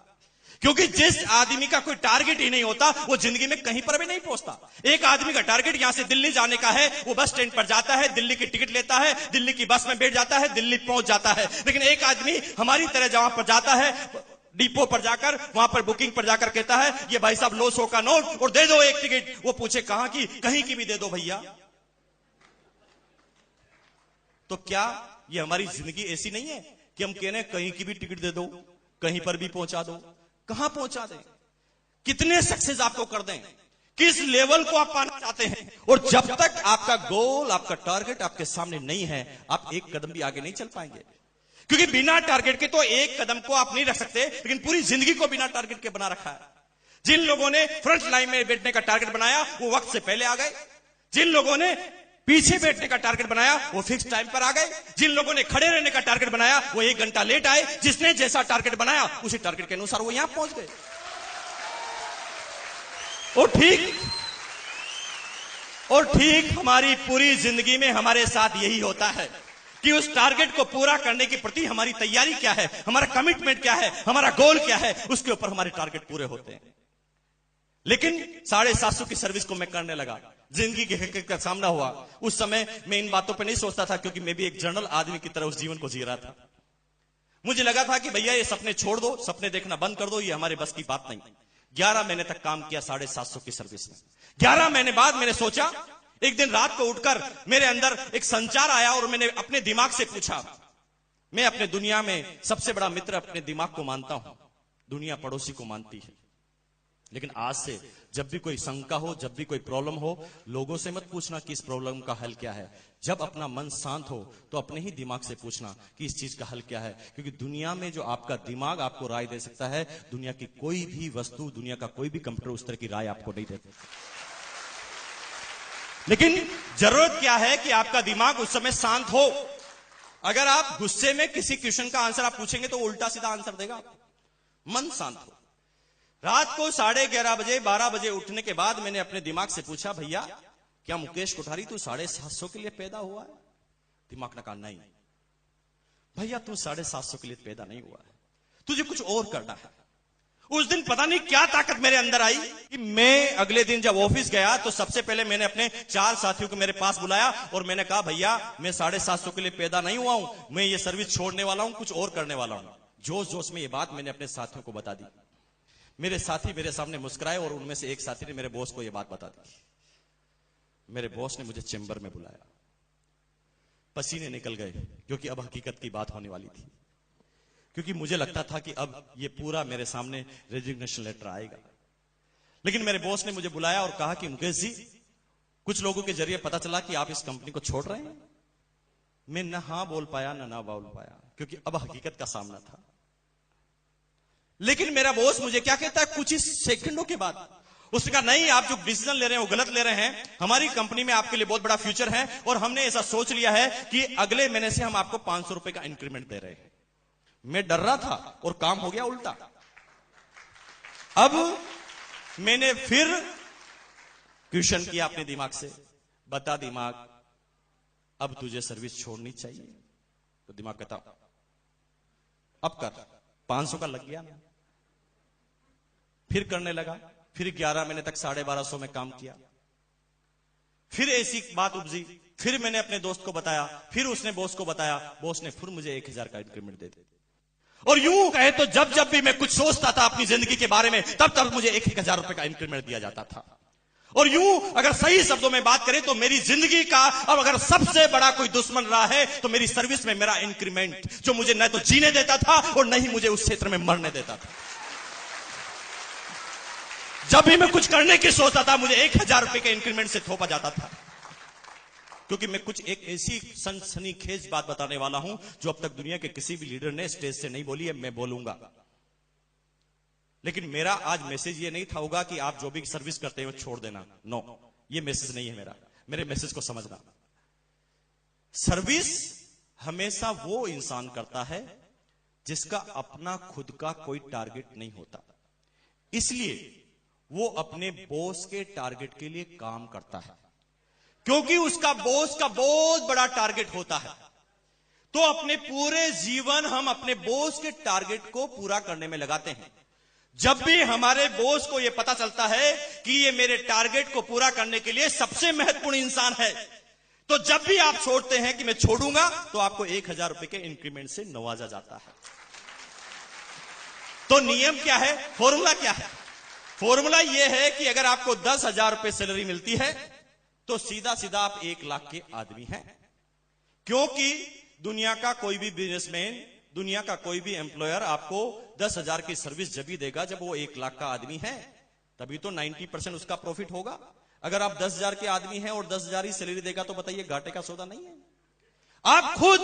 क्योंकि जिस आदमी का कोई टारगेट ही नहीं होता वो जिंदगी में कहीं पर भी नहीं पहुंचता। एक आदमी का टारगेट यहां से दिल्ली जाने का है, वो बस स्टैंड पर जाता है, दिल्ली की टिकट लेता है, दिल्ली की बस में बैठ जाता है, दिल्ली पहुंच जाता है। लेकिन एक आदमी हमारी तरह जहां पर जाता है, डिपो पर जाकर वहां पर बुकिंग पर जाकर कहता है ये भाई साहब 200 का नोट और दे दो एक टिकट। वो पूछे कहां की? कहीं की भी दे दो भैया। तो क्या ये हमारी जिंदगी ऐसी नहीं है कि हम कह रहे हैं कहीं की भी टिकट दे दो, कहीं पर भी पहुंचा दो? कहां पहुंचा दें? कितने सक्सेस आपको कर दें? किस लेवल को आप पाना चाहते हैं? और जब तक आपका गोल, आपका टारगेट आपके सामने नहीं है, आप एक कदम भी आगे नहीं चल पाएंगे। क्योंकि बिना टारगेट के तो एक कदम को आप नहीं रख सकते, लेकिन पूरी जिंदगी को बिना टारगेट के बना रखा है। जिन लोगों ने फ्रंट लाइन में बैठने का टारगेट बनाया वो वक्त से पहले आ गए। जिन लोगों ने पीछे बैठने का टारगेट बनाया वो फिक्स टाइम पर आ गए। जिन लोगों ने खड़े रहने का टारगेट बनाया वो 1 घंटा लेट आए। जिसने जैसा टारगेट बनाया उसी टारगेट के अनुसार वो यहां पहुंच गए। और ठीक हमारी पूरी जिंदगी में हमारे साथ यही होता है कि उस टारगेट को पूरा करने के प्रति हमारी तैयारी क्या है, हमारा कमिटमेंट क्या है, हमारा गोल क्या है, उसके ऊपर हमारे टारगेट पूरे होते हैं। लेकिन 750 की सर्विस को मैं करने लगा, जिंदगी की हकीकत का सामना हुआ। उस समय मैं इन बातों पे नहीं सोचता था, क्योंकि मैं भी एक जनरल आदमी की तरह उस जीवन को जी रहा था। मुझे लगा था कि भैया ये सपने छोड़ दो, सपने देखना बंद कर दो, ये हमारे बस की बात नहीं। 11 महीने तक काम किया 750 की सर्विस में। 11 महीने बाद मैंने सोचा, एक दिन रात को उठकर मेरे अंदर एक संचार आया और मैंने अपने दिमाग से पूछा। मैं अपने दुनिया में सबसे बड़ा मित्र अपने दिमाग को मानता हूं, दुनिया पड़ोसी को मानती है। लेकिन आज से जब भी कोई शंका हो, जब भी कोई प्रॉब्लम हो, लोगों से मत पूछना कि इस प्रॉब्लम का हल क्या है। जब अपना मन शांत हो तो अपने ही दिमाग से पूछना कि इस चीज का हल क्या है। क्योंकि दुनिया में जो आपका दिमाग आपको राय दे सकता है, दुनिया की कोई भी वस्तु, दुनिया का कोई भी कंप्यूटर उस तरह की राय आपको नहीं देता। लेकिन जरूरत क्या है कि आपका दिमाग उस समय शांत हो। अगर आप गुस्से में किसी क्वेश्चन का आंसर आप पूछेंगे तो उल्टा सीधा आंसर देगा। मन शांत हो। रात को 11:30 बजे 12 बजे उठने के बाद मैंने अपने दिमाग से पूछा, भैया क्या मुकेश कोठारी तू 750 के लिए पैदा हुआ है? दिमाग ने कहा नहीं भैया, तू 750 के लिए पैदा नहीं हुआ है, तुझे कुछ और करना है। उस दिन पता नहीं क्या ताकत मेरे अंदर आई कि मैं अगले दिन जब ऑफिस गया तो सबसे पहले मैंने अपने 4 साथियों को मेरे पास बुलाया और मैंने कहा, भैया मैं 750 के लिए पैदा नहीं हुआ हूं, मैं ये सर्विस छोड़ने वाला हूं, कुछ और करने वाला हूं। जोश जोश में ये बात मैंने अपने साथियों को बता दी। मेरे साथी मेरे सामने मुस्कुराए और उनमें से एक साथी ने मेरे बॉस को यह बात बता दी। मेरे बॉस ने मुझे चेंबर में बुलाया, पसीने निकल गए, क्योंकि अब हकीकत की बात होने वाली थी। क्योंकि मुझे लगता था कि अब ये पूरा मेरे सामने रेजिग्नेशन लेटर आएगा। लेकिन मेरे बॉस ने मुझे बुलाया और कहा कि मुकेश जी, कुछ लोगों के जरिए पता चला कि आप इस कंपनी को छोड़ रहे हैं। मैं न हाँ बोल पाया न ना बोल पाया, क्योंकि अब हकीकत का सामना था। लेकिन मेरा बॉस मुझे क्या कहता है कुछ ही सेकंडों के बाद, उसने कहा नहीं, आप जो डिसीजन ले रहे हैं वो गलत ले रहे हैं। हमारी कंपनी में आपके लिए बहुत बड़ा फ्यूचर है और हमने ऐसा सोच लिया है कि अगले महीने से हम आपको 500 रुपए का इंक्रीमेंट दे रहे हैं। मैं डर रहा था और काम हो गया उल्टा। अब मैंने फिर क्वेश्चन किया अपने दिमाग से, बता दिमाग अब तुझे सर्विस छोड़नी चाहिए। तो दिमाग कहता अब कर, 500 का लग गया ना। फिर करने लगा, फिर 11 महीने तक 1250 में काम किया। फिर ऐसी बात उपजी, फिर मैंने अपने दोस्त को बताया, फिर उसने बॉस को बताया, बॉस ने फिर मुझे 1000 का इंक्रीमेंट दे दिया। और यूं कहे तो जब जब भी मैं कुछ सोचता था अपनी जिंदगी के बारे में, तब तब मुझे 1000 रुपए का इंक्रीमेंट दिया जाता था। और यूं अगर सही शब्दों में बात करें तो मेरी जिंदगी का अब अगर सबसे बड़ा कोई दुश्मन रहा है तो मेरी सर्विस में मेरा इंक्रीमेंट, जो मुझे न तो जीने देता था और न ही मुझे उस क्षेत्र में मरने देता था। जब भी मैं कुछ करने की सोचता था मुझे 1000 रुपए के इंक्रीमेंट से थोपा जाता था। क्योंकि मैं कुछ एक ऐसी सनसनीखेज बात बताने वाला हूं जो अब तक दुनिया के किसी भी लीडर ने स्टेज से नहीं बोली है, मैं बोलूंगा। लेकिन मेरा आज मैसेज ये नहीं था होगा कि आप जो भी सर्विस करते हैं छोड़ देना, नो, ये मैसेज नहीं है मेरा। मेरे मैसेज को समझना। सर्विस हमेशा वो इंसान करता है जिसका अपना खुद का कोई टारगेट नहीं होता, इसलिए वो अपने बॉस के टारगेट के लिए काम करता है। क्योंकि उसका बॉस का बहुत बड़ा टारगेट होता है, तो अपने पूरे जीवन हम अपने बॉस के टारगेट को पूरा करने में लगाते हैं। जब भी हमारे बॉस को यह पता चलता है कि ये मेरे टारगेट को पूरा करने के लिए सबसे महत्वपूर्ण इंसान है, तो जब भी आप सोचते हैं कि मैं छोड़ूंगा, तो आपको 1000 रुपए के इंक्रीमेंट से नवाजा जाता है। तो नियम क्या है, फॉर्मूला क्या है? फॉर्मूला यह है कि अगर आपको 10,000 रुपए सैलरी मिलती है तो सीधा सीधा आप 1 लाख के आदमी हैं। क्योंकि दुनिया का कोई भी बिजनेसमैन, दुनिया का कोई भी एम्प्लॉयर आपको 10,000 की सर्विस जब भी देगा जब वो 1 लाख का आदमी है, तभी तो 90% उसका प्रॉफिट होगा। अगर आप 10,000 के आदमी हैं और 10,000 ही सैलरी देगा तो बताइए घाटे का सौदा नहीं है। आप खुद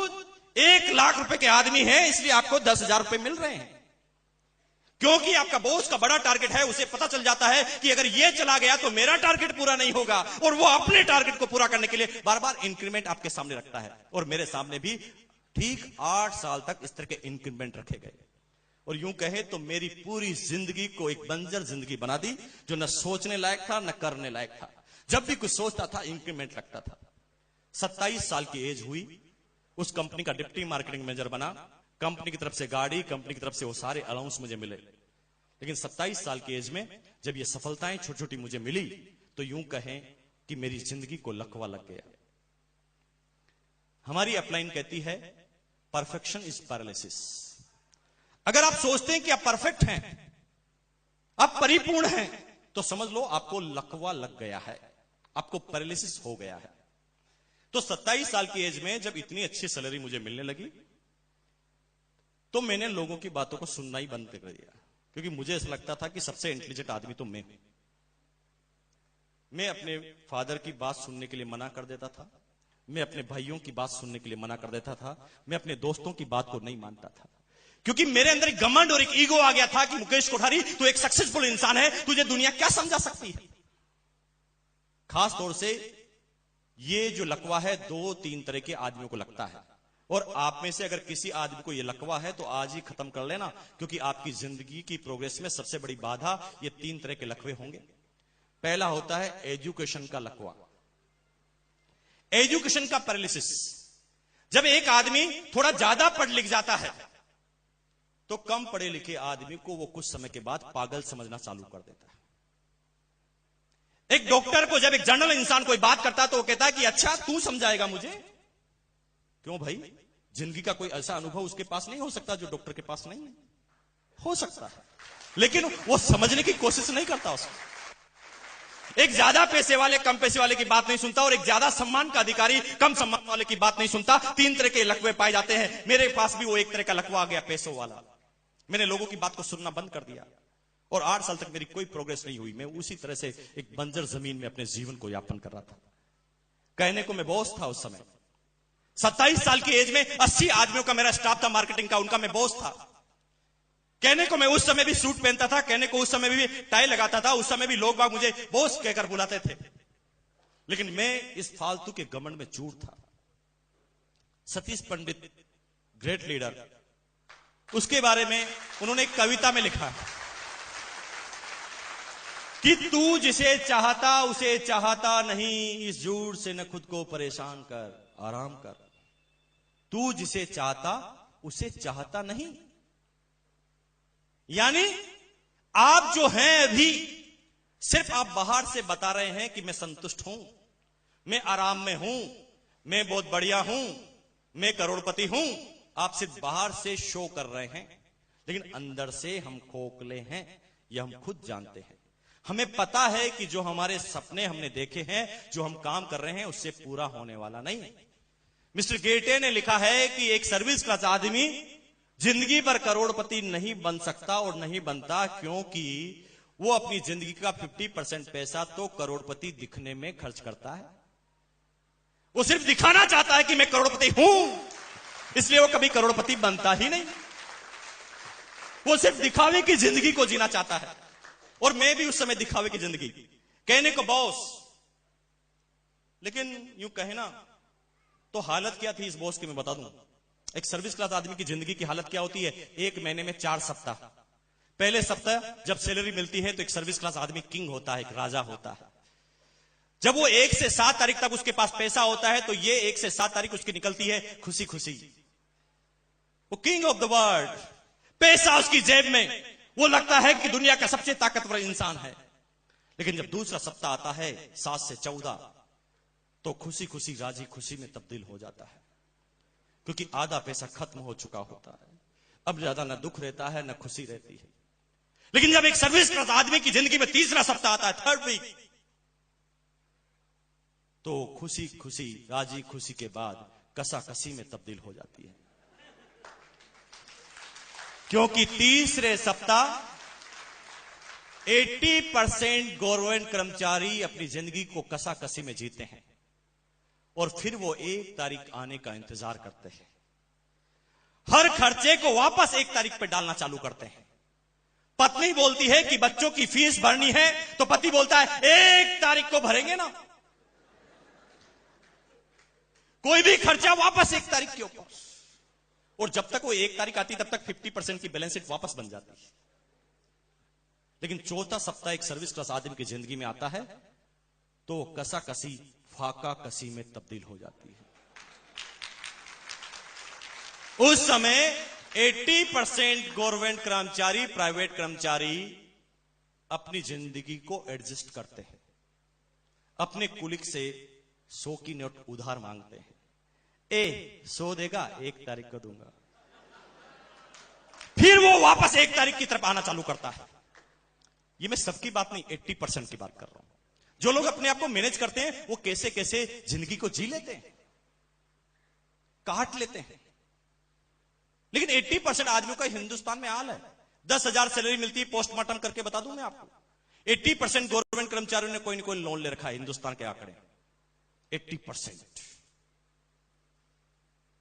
1 लाख रुपए के आदमी हैं, इसलिए आपको 10,000 रुपए मिल रहे हैं। क्योंकि आपका बॉस का बड़ा टारगेट है, उसे पता चल जाता है कि अगर ये चला गया तो मेरा टारगेट पूरा नहीं होगा, और वो अपने टारगेट को पूरा करने के लिए बार बार इंक्रीमेंट आपके सामने रखता है। और मेरे सामने भी ठीक 8 साल तक इस तरह के इंक्रीमेंट रखे गए। और यूं कहे तो मेरी पूरी जिंदगी को एक बंजर जिंदगी बना दी, जो न सोचने लायक था न करने लायक था। जब भी कुछ सोचता था इंक्रीमेंट लगता था। 27 साल की एज हुई, उस कंपनी का डिप्टी मार्केटिंग मैनेजर बना। कंपनी की तरफ से गाड़ी, कंपनी की तरफ से वो सारे अलाउंस मुझे मिले। लेकिन 27 साल की एज में जब ये सफलताएं छोटी छोटी मुझे मिली, तो यूं कहें कि मेरी जिंदगी को लकवा लग गया। हमारी अपलाइन कहती है परफेक्शन इज पैरालिसिस। अगर आप सोचते हैं कि आप परफेक्ट हैं, आप परिपूर्ण हैं, तो समझ लो आपको लकवा लग गया है, आपको पैरालिसिस हो गया है। तो 27 साल की एज में जब इतनी अच्छी सैलरी मुझे मिलने लगी, तो मैंने लोगों की बातों को सुनना ही बंद कर दिया। क्योंकि मुझे ऐसा लगता था कि सबसे इंटेलिजेंट आदमी तो मैं हूं। मैं अपने फादर की बात सुनने के लिए मना कर देता था, मैं अपने भाइयों की बात सुनने के लिए मना कर देता था, मैं अपने दोस्तों की बात को नहीं मानता था। क्योंकि मेरे अंदर एक घमंड और एक ईगो आ गया था कि मुकेश कोठारी, तू एक सक्सेसफुल इंसान है, तुझे दुनिया क्या समझा सकती है। खास तौर से ये जो लकवा है 2-3 तरह के आदमियों को लगता है, और आप में से अगर किसी आदमी को यह लकवा है तो आज ही खत्म कर लेना, क्योंकि आपकी जिंदगी की प्रोग्रेस में सबसे बड़ी बाधा ये 3 तरह के लकवे होंगे। पहला होता है एजुकेशन का लकवा, एजुकेशन का पैरालिसिस। जब एक आदमी थोड़ा ज्यादा पढ़ लिख जाता है तो कम पढ़े लिखे आदमी को वो कुछ समय के बाद पागल समझना चालू कर देता है। एक डॉक्टर को जब एक जनरल इंसान कोई बात करता है तो वो कहता है कि अच्छा तू समझाएगा मुझे। क्यों भाई, जिंदगी का कोई ऐसा अनुभव उसके पास नहीं हो सकता जो डॉक्टर के पास नहीं है? हो सकता है, लेकिन वो समझने की कोशिश नहीं करता उसको। एक ज्यादा पैसे वाले कम पैसे वाले की बात नहीं सुनता, और एक ज्यादा सम्मान का अधिकारी कम सम्मान वाले की बात नहीं सुनता। 3 तरह के लकवे पाए जाते हैं। मेरे पास भी वो एक तरह का लकवा आ गया, पैसों वाला। मैंने लोगों की बात को सुनना बंद कर दिया, और 8 साल तक मेरी कोई प्रोग्रेस नहीं हुई। मैं उसी तरह से एक बंजर जमीन में अपने जीवन को यापन कर रहा था। कहने को मैं बॉस था उस समय। 27 साल की एज में 80 आदमियों का मेरा स्टाफ था मार्केटिंग का, उनका मैं बॉस था। कहने को मैं उस समय भी सूट पहनता था, कहने को उस समय भी टाई लगाता था, उस समय भी लोग बाग मुझे बॉस कहकर बुलाते थे। लेकिन मैं इस फालतू के घमंड में चूर था। सतीश पंडित, ग्रेट लीडर, उसके बारे में उन्होंने एक कविता में लिखा कि तू जिसे चाहता उसे चाहता नहीं, इस झूठ से न खुद को परेशान कर। आराम कर। तू जिसे चाहता उसे चाहता नहीं। यानी आप जो हैं अभी सिर्फ आप बाहर से बता रहे हैं कि मैं संतुष्ट हूं, मैं आराम में हूं, मैं बहुत बढ़िया हूं, मैं करोड़पति हूं। आप सिर्फ बाहर से शो कर रहे हैं, लेकिन अंदर से हम खोखले हैं, यह हम खुद जानते हैं। हमें पता है कि जो हमारे सपने हमने देखे हैं, जो हम काम कर रहे हैं, उससे पूरा होने वाला नहीं। मिस्टर गेटे ने लिखा है कि एक सर्विस क्लास आदमी जिंदगी भर करोड़पति नहीं बन सकता और नहीं बनता, क्योंकि वो अपनी जिंदगी का 50% पैसा तो करोड़पति दिखने में खर्च करता है। वो सिर्फ दिखाना चाहता है कि मैं करोड़पति हूं, इसलिए वो कभी करोड़पति बनता ही नहीं। वो सिर्फ दिखावे की जिंदगी को जीना चाहता है। और मैं भी उस समय दिखावे की जिंदगी, कहने को बॉस, लेकिन यूं कहे ना तो हालत क्या थी इस बॉस की मैं बता दूं। एक सर्विस क्लास आदमी की जिंदगी की हालत क्या होती है? एक महीने में 4 सप्ताह। पहले सप्ताह जब सैलरी मिलती है तो एक सर्विस क्लास आदमी किंग होता है, एक राजा होता है। जब वो 1 से 7 तारीख तक उसके पास पैसा होता है तो ये 1 से 7 तारीख उसकी निकलती है खुशी खुशी। वो किंग ऑफ द वर्ल्ड, पैसा उसकी जेब में, वो लगता है कि दुनिया का सबसे ताकतवर इंसान है। लेकिन जब दूसरा सप्ताह आता है 7 से 14, तो खुशी खुशी राजी खुशी में तब्दील हो जाता है, क्योंकि आधा पैसा खत्म हो चुका होता है। अब ज्यादा न दुख रहता है न खुशी रहती है। लेकिन जब एक सर्विस क्लास आदमी की जिंदगी में तीसरा सप्ताह आता है, 3rd वीक, तो खुशी खुशी राजी खुशी के बाद कसाकसी में तब्दील हो जाती है। क्योंकि तीसरे सप्ताह 80% गवर्नमेंट कर्मचारी अपनी जिंदगी को कसाकसी में जीते हैं और फिर वो 1 तारीख आने का इंतजार करते हैं। हर खर्चे को वापस 1 तारीख पे डालना चालू करते हैं। पत्नी बोलती है कि बच्चों की फीस भरनी है, तो पति बोलता है 1 तारीख को भरेंगे ना। कोई भी खर्चा वापस 1 तारीख के ऊपर। और जब तक वो 1 तारीख आती तब तक 50% की बैलेंस शीट वापस बन जाती है। लेकिन चौथा सप्ताह एक सर्विस क्लास आदमी की जिंदगी में आता है तो कसाकसी फाका कसी में तब्दील हो जाती है। उस समय 80% गवर्नमेंट कर्मचारी, प्राइवेट कर्मचारी अपनी जिंदगी को एडजस्ट करते हैं। अपने कुलिक से 100 की नोट उधार मांगते हैं। 100 देगा, 1 तारीख को दूंगा। फिर वो वापस 1 तारीख की तरफ आना चालू करता है। ये मैं सबकी बात नहीं, 80% की बात कर रहा हूं। जो लोग अपने आप को मैनेज करते हैं वो कैसे कैसे जिंदगी को जी लेते हैं, काट लेते हैं। लेकिन 80% आदमियों का हिंदुस्तान में हाल है। 10,000 सैलरी मिलती है, पोस्टमार्टम करके बता दूं मैं आपको, 80% गवर्नमेंट कर्मचारियों ने कोई ना कोई लोन ले रखा है। हिंदुस्तान के आंकड़े 80%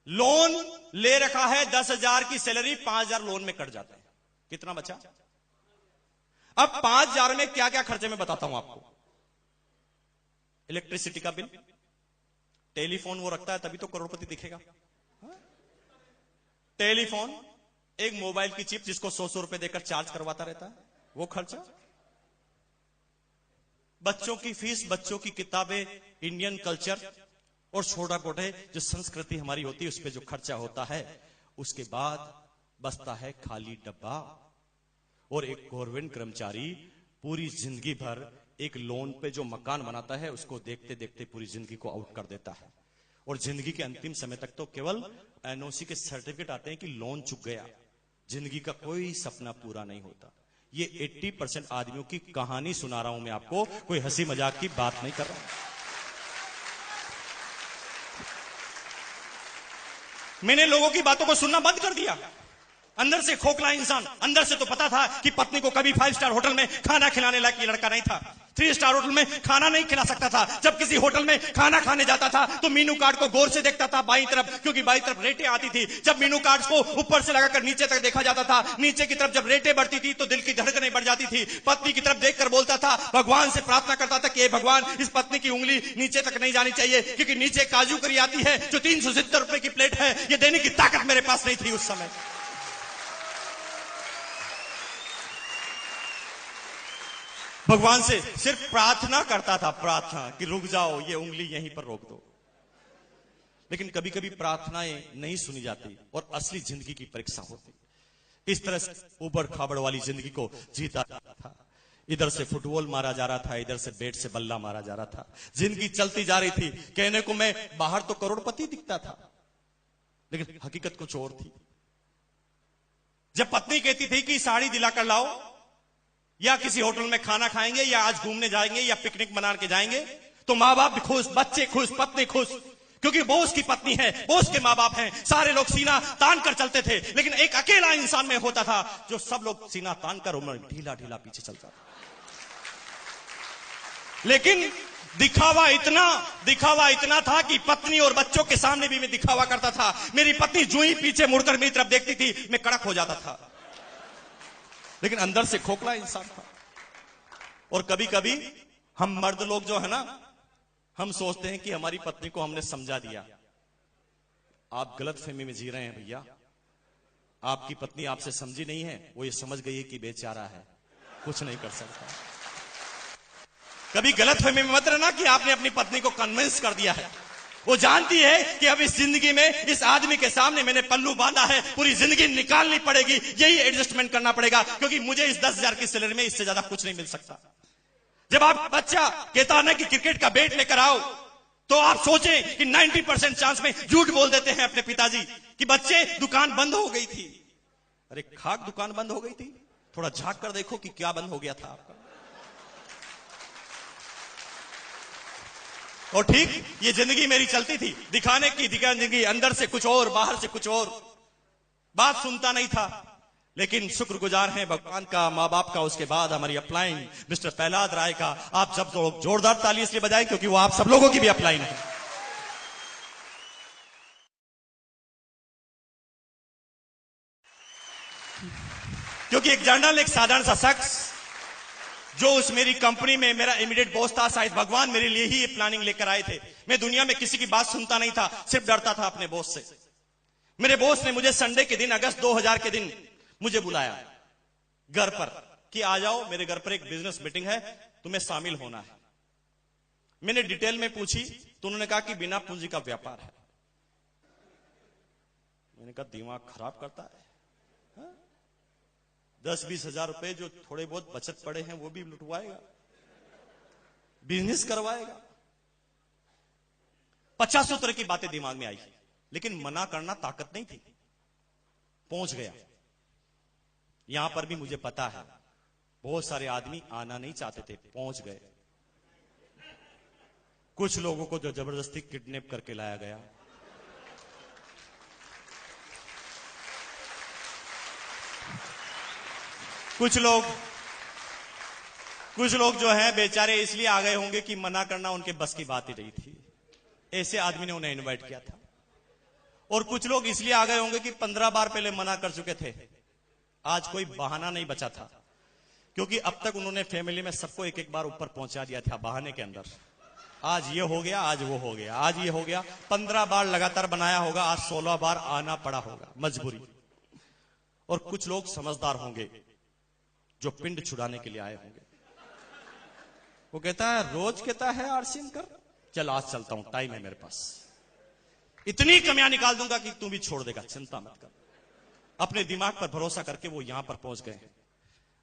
लोन ले रखा है। 10,000 की सैलरी 5,000 लोन में कट जाते हैं। कितना बचा? अब 5,000 में क्या क्या खर्चे में बताता हूं आपको। इलेक्ट्रिसिटी का बिल, टेलीफोन वो रखता है तभी तो करोड़पति दिखेगा। टेलीफोन, एक मोबाइल की चिप जिसको 100 रुपए देकर चार्ज करवाता रहता है, वो खर्चा। बच्चों की फीस, बच्चों की किताबें, इंडियन कल्चर और छोटा मोटे जो संस्कृति हमारी होती है उस पर जो खर्चा होता है। उसके बाद बचता है खाली डब्बा। और एक गवर्नमेंट कर्मचारी पूरी जिंदगी भर एक लोन पे जो मकान बनाता है उसको देखते देखते पूरी जिंदगी को आउट कर देता है। और जिंदगी के अंतिम समय तक तो केवल एनओसी के सर्टिफिकेट आते हैं कि लोन चुक गया। जिंदगी का कोई सपना पूरा नहीं होता। ये 80% आदमियों की कहानी सुना रहा हूं मैं आपको, कोई हंसी मजाक की बात नहीं कर रहा हूं। मैंने लोगों की बातों को सुनना बंद कर दिया। अंदर से खोखला इंसान, अंदर से तो पता था कि पत्नी को कभी 5 स्टार होटल में खाना खिलाने लायक ये लड़का नहीं था। 3 स्टार होटल में खाना नहीं खिला सकता था। जब किसी होटल में खाना खाने जाता था तो मीनू कार्ड को गौर से देखता था बाईं तरफ, क्योंकि बाईं तरफ रेटें आती थी। जब मीनू कार्ड को ऊपर से लगाकर नीचे तक देखा जाता था, नीचे की तरफ जब रेटें बढ़ती थी तो दिल की धड़कनें बढ़ जाती थी। पत्नी की तरफ देखकर बोलता था, भगवान से प्रार्थना करता था कि हे भगवान, इस पत्नी की उंगली नीचे तक नहीं जानी चाहिए, क्योंकि नीचे काजू करी आती है जो 370 रुपए की प्लेट है। ये देने की ताकत मेरे पास नहीं थी उस समय। भगवान से सिर्फ प्रार्थना करता था, प्रार्थना कि रुक जाओ, ये उंगली यहीं पर रोक दो। लेकिन कभी कभी प्रार्थनाएं नहीं सुनी जाती और असली जिंदगी की परीक्षा होती। इस तरह से ऊबड़ खाबड़ वाली जिंदगी को जीता जाता था। इधर से फुटबॉल मारा जा रहा था, इधर से बैट से बल्ला मारा जा रहा था। जिंदगी चलती जा रही थी। कहने को मैं बाहर तो करोड़पति दिखता था, लेकिन हकीकत कुछ और थी। जब पत्नी कहती थी कि साड़ी दिलाकर लाओ, या किसी होटल में खाना खाएंगे, या आज घूमने जाएंगे, या पिकनिक मना के जाएंगे, तो मां बाप भी खुश, बच्चे खुश, पत्नी खुश, क्योंकि बोस की पत्नी है, बोस के मां बाप हैं। सारे लोग सीना तान कर चलते थे, लेकिन एक अकेला इंसान में होता था जो सब लोग सीना तान कर उम्र ढीला ढीला पीछे चलता था। लेकिन दिखावा इतना था कि पत्नी और बच्चों के सामने भी मैं दिखावा करता था। मेरी पत्नी जो ही पीछे मुड़कर मेरी तरफ देखती थी, मैं कड़क हो जाता था, लेकिन अंदर से खोखला इंसान था। और कभी कभी हम मर्द लोग जो है ना, हम सोचते हैं कि हमारी पत्नी को हमने समझा दिया। आप गलत फहमी में जी रहे हैं भैया। आपकी पत्नी आपसे समझी नहीं है, वो ये समझ गई है कि बेचारा है, कुछ नहीं कर सकता। कभी गलत फहमी में मत रहना कि आपने अपनी पत्नी को कन्विंस कर दिया है। वो जानती है कि अब इस जिंदगी में इस आदमी के सामने मैंने पल्लू बांधा है, पूरी जिंदगी निकालनी पड़ेगी, यही एडजस्टमेंट करना पड़ेगा, क्योंकि मुझे इस 10,000 की सैलरी में इससे ज्यादा कुछ नहीं मिल सकता। जब आप बच्चा कहता है ना कि क्रिकेट का बैट लेकर आओ, तो आप सोचें कि 90% चांस में झूठ बोल देते हैं अपने पिताजी कि बच्चे दुकान बंद हो गई थी। अरे खाक दुकान बंद हो गई थी, थोड़ा झांक कर देखो कि क्या बंद हो गया था आपका। और ठीक ये जिंदगी मेरी चलती थी, दिखाने की जिंदगी, अंदर से कुछ और, बाहर से कुछ और। बात सुनता नहीं था, लेकिन शुक्रगुजार हैं भगवान का, मां बाप का, उसके बाद हमारी अपलाइन मिस्टर प्रहलाद राय का। आप सब लोग जोरदार ताली इसलिए बजाएं क्योंकि वो आप सब लोगों की भी अपलाइन है। क्योंकि एक जनरल, एक साधारण सा शख्स जो उस मेरी कंपनी में मेरा इमीडिएट बॉस था, शायद भगवान मेरे लिए ही ये प्लानिंग लेकर आए थे। मैं दुनिया में किसी की बात सुनता नहीं था, सिर्फ डरता था अपने बॉस से। मेरे बॉस ने मुझे संडे के दिन, अगस्त 2000 के दिन मुझे बुलाया घर पर कि आ जाओ, मेरे घर पर एक बिजनेस मीटिंग है, तुम्हें शामिल होना है। मैंने डिटेल में पूछी तो उन्होंने कहा कि बिना पूंजी का व्यापार है। मैंने कहा दिमाग खराब करता है, 10-20 हजार रुपए जो थोड़े बहुत बचत पड़े हैं वो भी लुटवाएगा, बिजनेस करवाएगा। 50 तरह की बातें दिमाग में आई, लेकिन मना करना ताकत नहीं थी। पहुंच गया। यहां पर भी मुझे पता है बहुत सारे आदमी आना नहीं चाहते थे, पहुंच गए। कुछ लोगों को जो जबरदस्ती किडनैप करके लाया गया, कुछ लोग जो हैं बेचारे इसलिए आ गए होंगे कि मना करना उनके बस की बात ही नहीं थी, ऐसे आदमी ने उन्हें इनवाइट किया था। और कुछ लोग इसलिए आ गए होंगे कि 15 बार पहले मना कर चुके थे, आज कोई बहाना नहीं बचा था, क्योंकि अब तक उन्होंने फैमिली में सबको एक एक बार ऊपर पहुंचा दिया था बहाने के अंदर। आज ये हो गया, आज वो हो गया, आज ये हो गया। 15 बार लगातार बनाया होगा, आज 16 बार आना पड़ा होगा, मजबूरी। और कुछ लोग समझदार होंगे जो पिंड छुड़ाने के लिए आए होंगे। वो कहता है, रोज कहता है आरसीएम कर, चल आज चलता हूं, टाइम है मेरे पास, इतनी कमियां निकाल दूंगा कि तू भी छोड़ देगा, चिंता मत कर। अपने दिमाग पर भरोसा करके वो यहां पर पहुंच गए।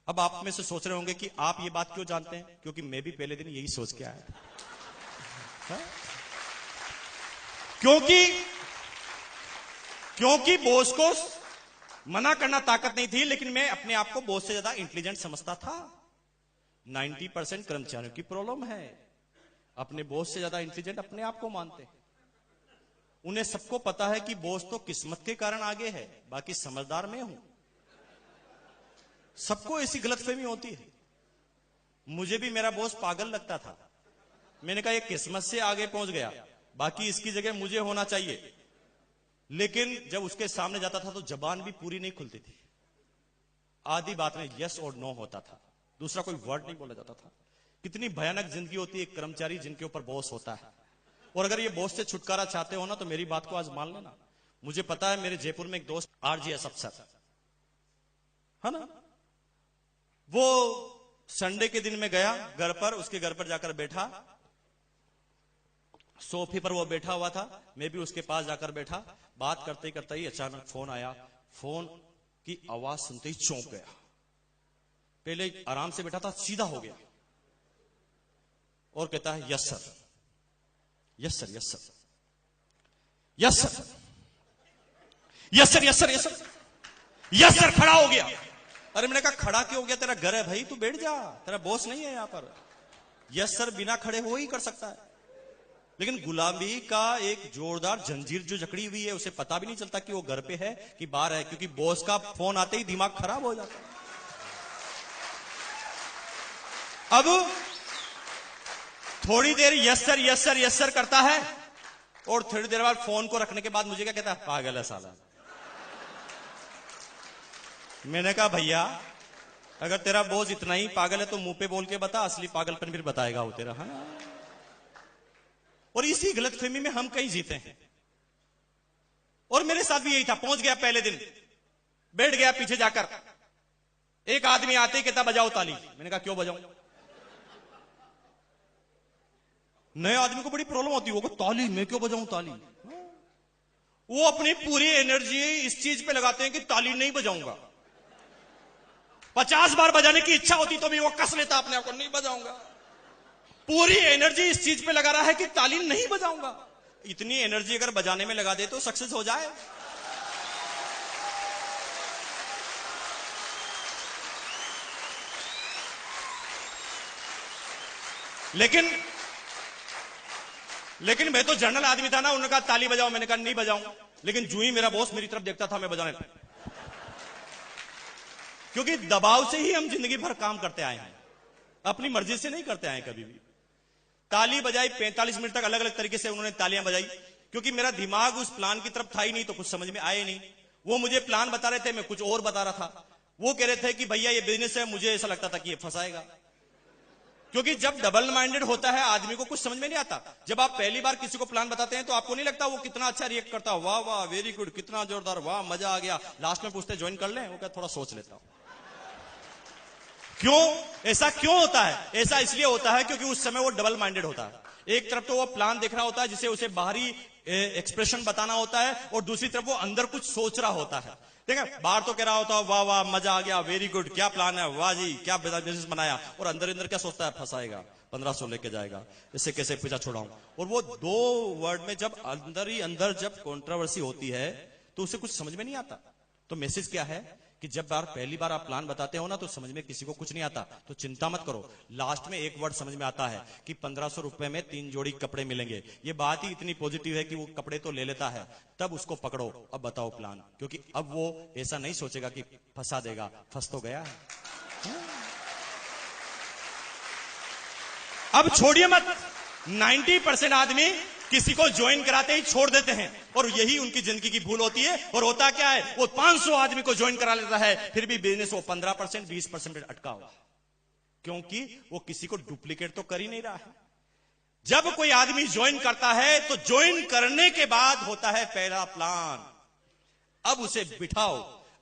अब आप में से सोच रहे होंगे कि आप ये बात क्यों जानते हैं, क्योंकि मैं भी पहले दिन यही सोच के आया था। क्योंकि बॉस को मना करना ताकत नहीं थी, लेकिन मैं अपने आप को बॉस से ज्यादा इंटेलिजेंट समझता था। 90% कर्मचारियों की प्रॉब्लम है, अपने बॉस से ज्यादा इंटेलिजेंट अपने आप को मानते हैं। उन्हें सबको पता है कि बॉस तो किस्मत के कारण आगे है, बाकी समझदार मैं हूं। सबको ऐसी गलतफहमी होती है। मुझे भी मेरा बॉस पागल लगता था। मैंने कहा ये किस्मत से आगे पहुंच गया, बाकी इसकी जगह मुझे होना चाहिए। लेकिन जब उसके सामने जाता था तो जबान भी पूरी नहीं खुलती थी। आधी बात में यस और नो होता था, दूसरा कोई वर्ड नहीं बोला जाता था। कितनी भयानक जिंदगी होती है एक कर्मचारी जिनके ऊपर बॉस होता है। और अगर ये बॉस से छुटकारा चाहते हो ना, तो मेरी बात को आज मान लेना। मुझे पता है, मेरे जयपुर में एक दोस्त आरजीएस अफसर है ना, वो संडे के दिन में गया घर पर, उसके घर पर जाकर बैठा, सोफे पर वो बैठा हुआ था, मैं भी उसके पास जाकर बैठा। बात करते करते ही अचानक फोन आया। फोन की आवाज सुनते ही चौंक गया। पहले आराम से बैठा था, सीधा हो गया और कहता है yes sir, yes sir, yes sir, yes sir, yes sir, yes sir, yes sir, yes sir. खड़ा हो गया। अरे मैंने कहा खड़ा क्यों हो गया? तेरा घर है भाई, तू बैठ जा, तेरा बॉस नहीं है यहां पर। यस सर बिना खड़े हो ही कर सकता है, लेकिन गुलामी का एक जोरदार जंजीर जो जकड़ी हुई है, उसे पता भी नहीं चलता कि वो घर पे है कि बाहर है, क्योंकि बॉस का फोन आते ही दिमाग खराब हो जाता है। अब थोड़ी देर yes sir, yes sir, yes sir करता है और थोड़ी देर बाद फोन को रखने के बाद मुझे क्या कहता है? पागल है साला। मैंने कहा भैया अगर तेरा बॉस इतना ही पागल है तो मुंह पे बोल के बता, असली पागलपन फिर बताएगा वो तेरा। हाँ? और इसी गलतफहमी में हम कहीं जीते हैं। और मेरे साथ भी यही था। पहुंच गया पहले दिन, बैठ गया पीछे जाकर। एक आदमी आते ही कहता बजाओ ताली। मैंने कहा क्यों बजाऊं? नए आदमी को बड़ी प्रॉब्लम होती है, वो ताली मैं क्यों बजाऊं ताली? वो अपनी पूरी एनर्जी इस चीज पे लगाते हैं कि ताली नहीं बजाऊंगा। 50 बार बजाने की इच्छा होती तो भी वो कस लेता अपने आप को, नहीं बजाऊंगा। पूरी एनर्जी इस चीज पे लगा रहा है कि ताली नहीं बजाऊंगा। इतनी एनर्जी अगर बजाने में लगा दे तो सक्सेस हो जाए। लेकिन मैं तो जनरल आदमी था ना। उन्होंने कहा ताली बजाओ, मैंने कहा नहीं बजाऊं। लेकिन जो ही मेरा बॉस मेरी तरफ देखता था मैं बजाने लगा, क्योंकि दबाव से ही हम जिंदगी भर काम करते आए हैं, अपनी मर्जी से नहीं करते आए कभी भी। ताली बजाई 45 मिनट तक, अलग अलग तरीके से उन्होंने तालियां बजाई, क्योंकि मेरा दिमाग उस प्लान की तरफ था ही नहीं, तो कुछ समझ में आए नहीं। वो मुझे प्लान बता रहे थे, मैं कुछ और बता रहा था। वो कह रहे थे कि भैया ये बिजनेस है, मुझे ऐसा लगता था कि ये फंसाएगा। क्योंकि जब डबल माइंडेड होता है आदमी को कुछ समझ में नहीं आता। जब आप पहली बार किसी को प्लान बताते हैं तो आपको नहीं लगता वो कितना अच्छा रिएक्ट करता, वाह वाह वेरी गुड, कितना जोरदार, वाह मजा आ गया। लास्ट में पूछते ज्वाइन कर लें? वो कहता थोड़ा सोच लेता हूं। क्यों ऐसा क्यों होता है? ऐसा इसलिए होता है क्योंकि उस समय वो डबल माइंडेड होता है। एक तरफ तो वो प्लान देख रहा होता है जिसे उसे बाहरी एक्सप्रेशन बताना होता है, और दूसरी तरफ वो अंदर कुछ सोच रहा होता है। ठीक है, बाहर तो कह रहा होता है वाह वाह मजा आ गया, वेरी गुड, क्या प्लान है, वाह जी क्या बिजनेस बनाया, और अंदर अंदर क्या सोचता है? फंसाएगा, 1500 लेके जाएगा, इससे कैसे पीछा छुड़ाऊं। और वो दो वर्ड में जब अंदर ही अंदर जब कंट्रोवर्सी होती है तो उसे कुछ समझ में नहीं आता। तो मैसेज क्या है कि जब पहली बार आप प्लान बताते हो ना तो समझ में किसी को कुछ नहीं आता, तो चिंता मत करो। लास्ट में एक वर्ड समझ में आता है कि 1500 रुपए में 3 जोड़ी कपड़े मिलेंगे। ये बात ही इतनी पॉजिटिव है कि वो कपड़े तो ले लेता है। तब उसको पकड़ो, अब बताओ प्लान, क्योंकि अब वो ऐसा नहीं सोचेगा कि फंसा देगा, फंस तो गया है। अब छोड़िए मत, 90% आदमी किसी को ज्वाइन कराते ही छोड़ देते हैं, और यही उनकी जिंदगी की भूल होती है। और होता क्या है, वो 500 आदमी को ज्वाइन करा लेता है, फिर भी बिजनेस वो 15% 20% अटका हुआ, क्योंकि वो किसी को डुप्लीकेट तो कर ही नहीं रहा है। जब कोई आदमी ज्वाइन करता है तो ज्वाइन करने के बाद होता है पहला प्लान। अब उसे बिठाओ,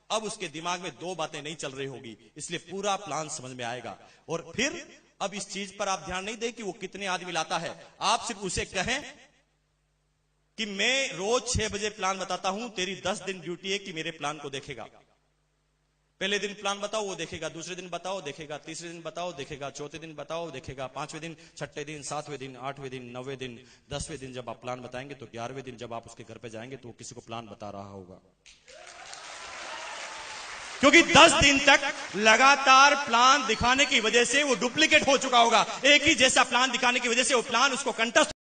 अब उसके दिमाग में 2 बातें नहीं चल रही होगी, इसलिए पूरा प्लान समझ में आएगा। और फिर अब इस चीज पर आप ध्यान नहीं दें कि वो कितने आदमी लाता है। आप सिर्फ उसे कहें कि मैं रोज 6 बजे प्लान बताता हूं, तेरी 10 दिन ड्यूटी है कि मेरे प्लान को देखेगा। पहले दिन प्लान बताओ वो देखेगा, दूसरे दिन बताओ देखेगा, तीसरे दिन बताओ देखेगा, चौथे दिन बताओ देखेगा, 5वें दिन, 6ठे दिन, 7वें दिन, 8वें दिन, 9वें दिन, 10वें दिन जब आप प्लान बताएंगे तो 11वें दिन जब आप उसके घर पे जाएंगे तो वो किसी को प्लान बता रहा होगा। क्योंकि 10 दिन तक लगातार प्लान दिखाने की वजह से वो डुप्लीकेट हो चुका होगा। एक ही जैसा प्लान दिखाने की वजह से वो प्लान उसको कंटस्ट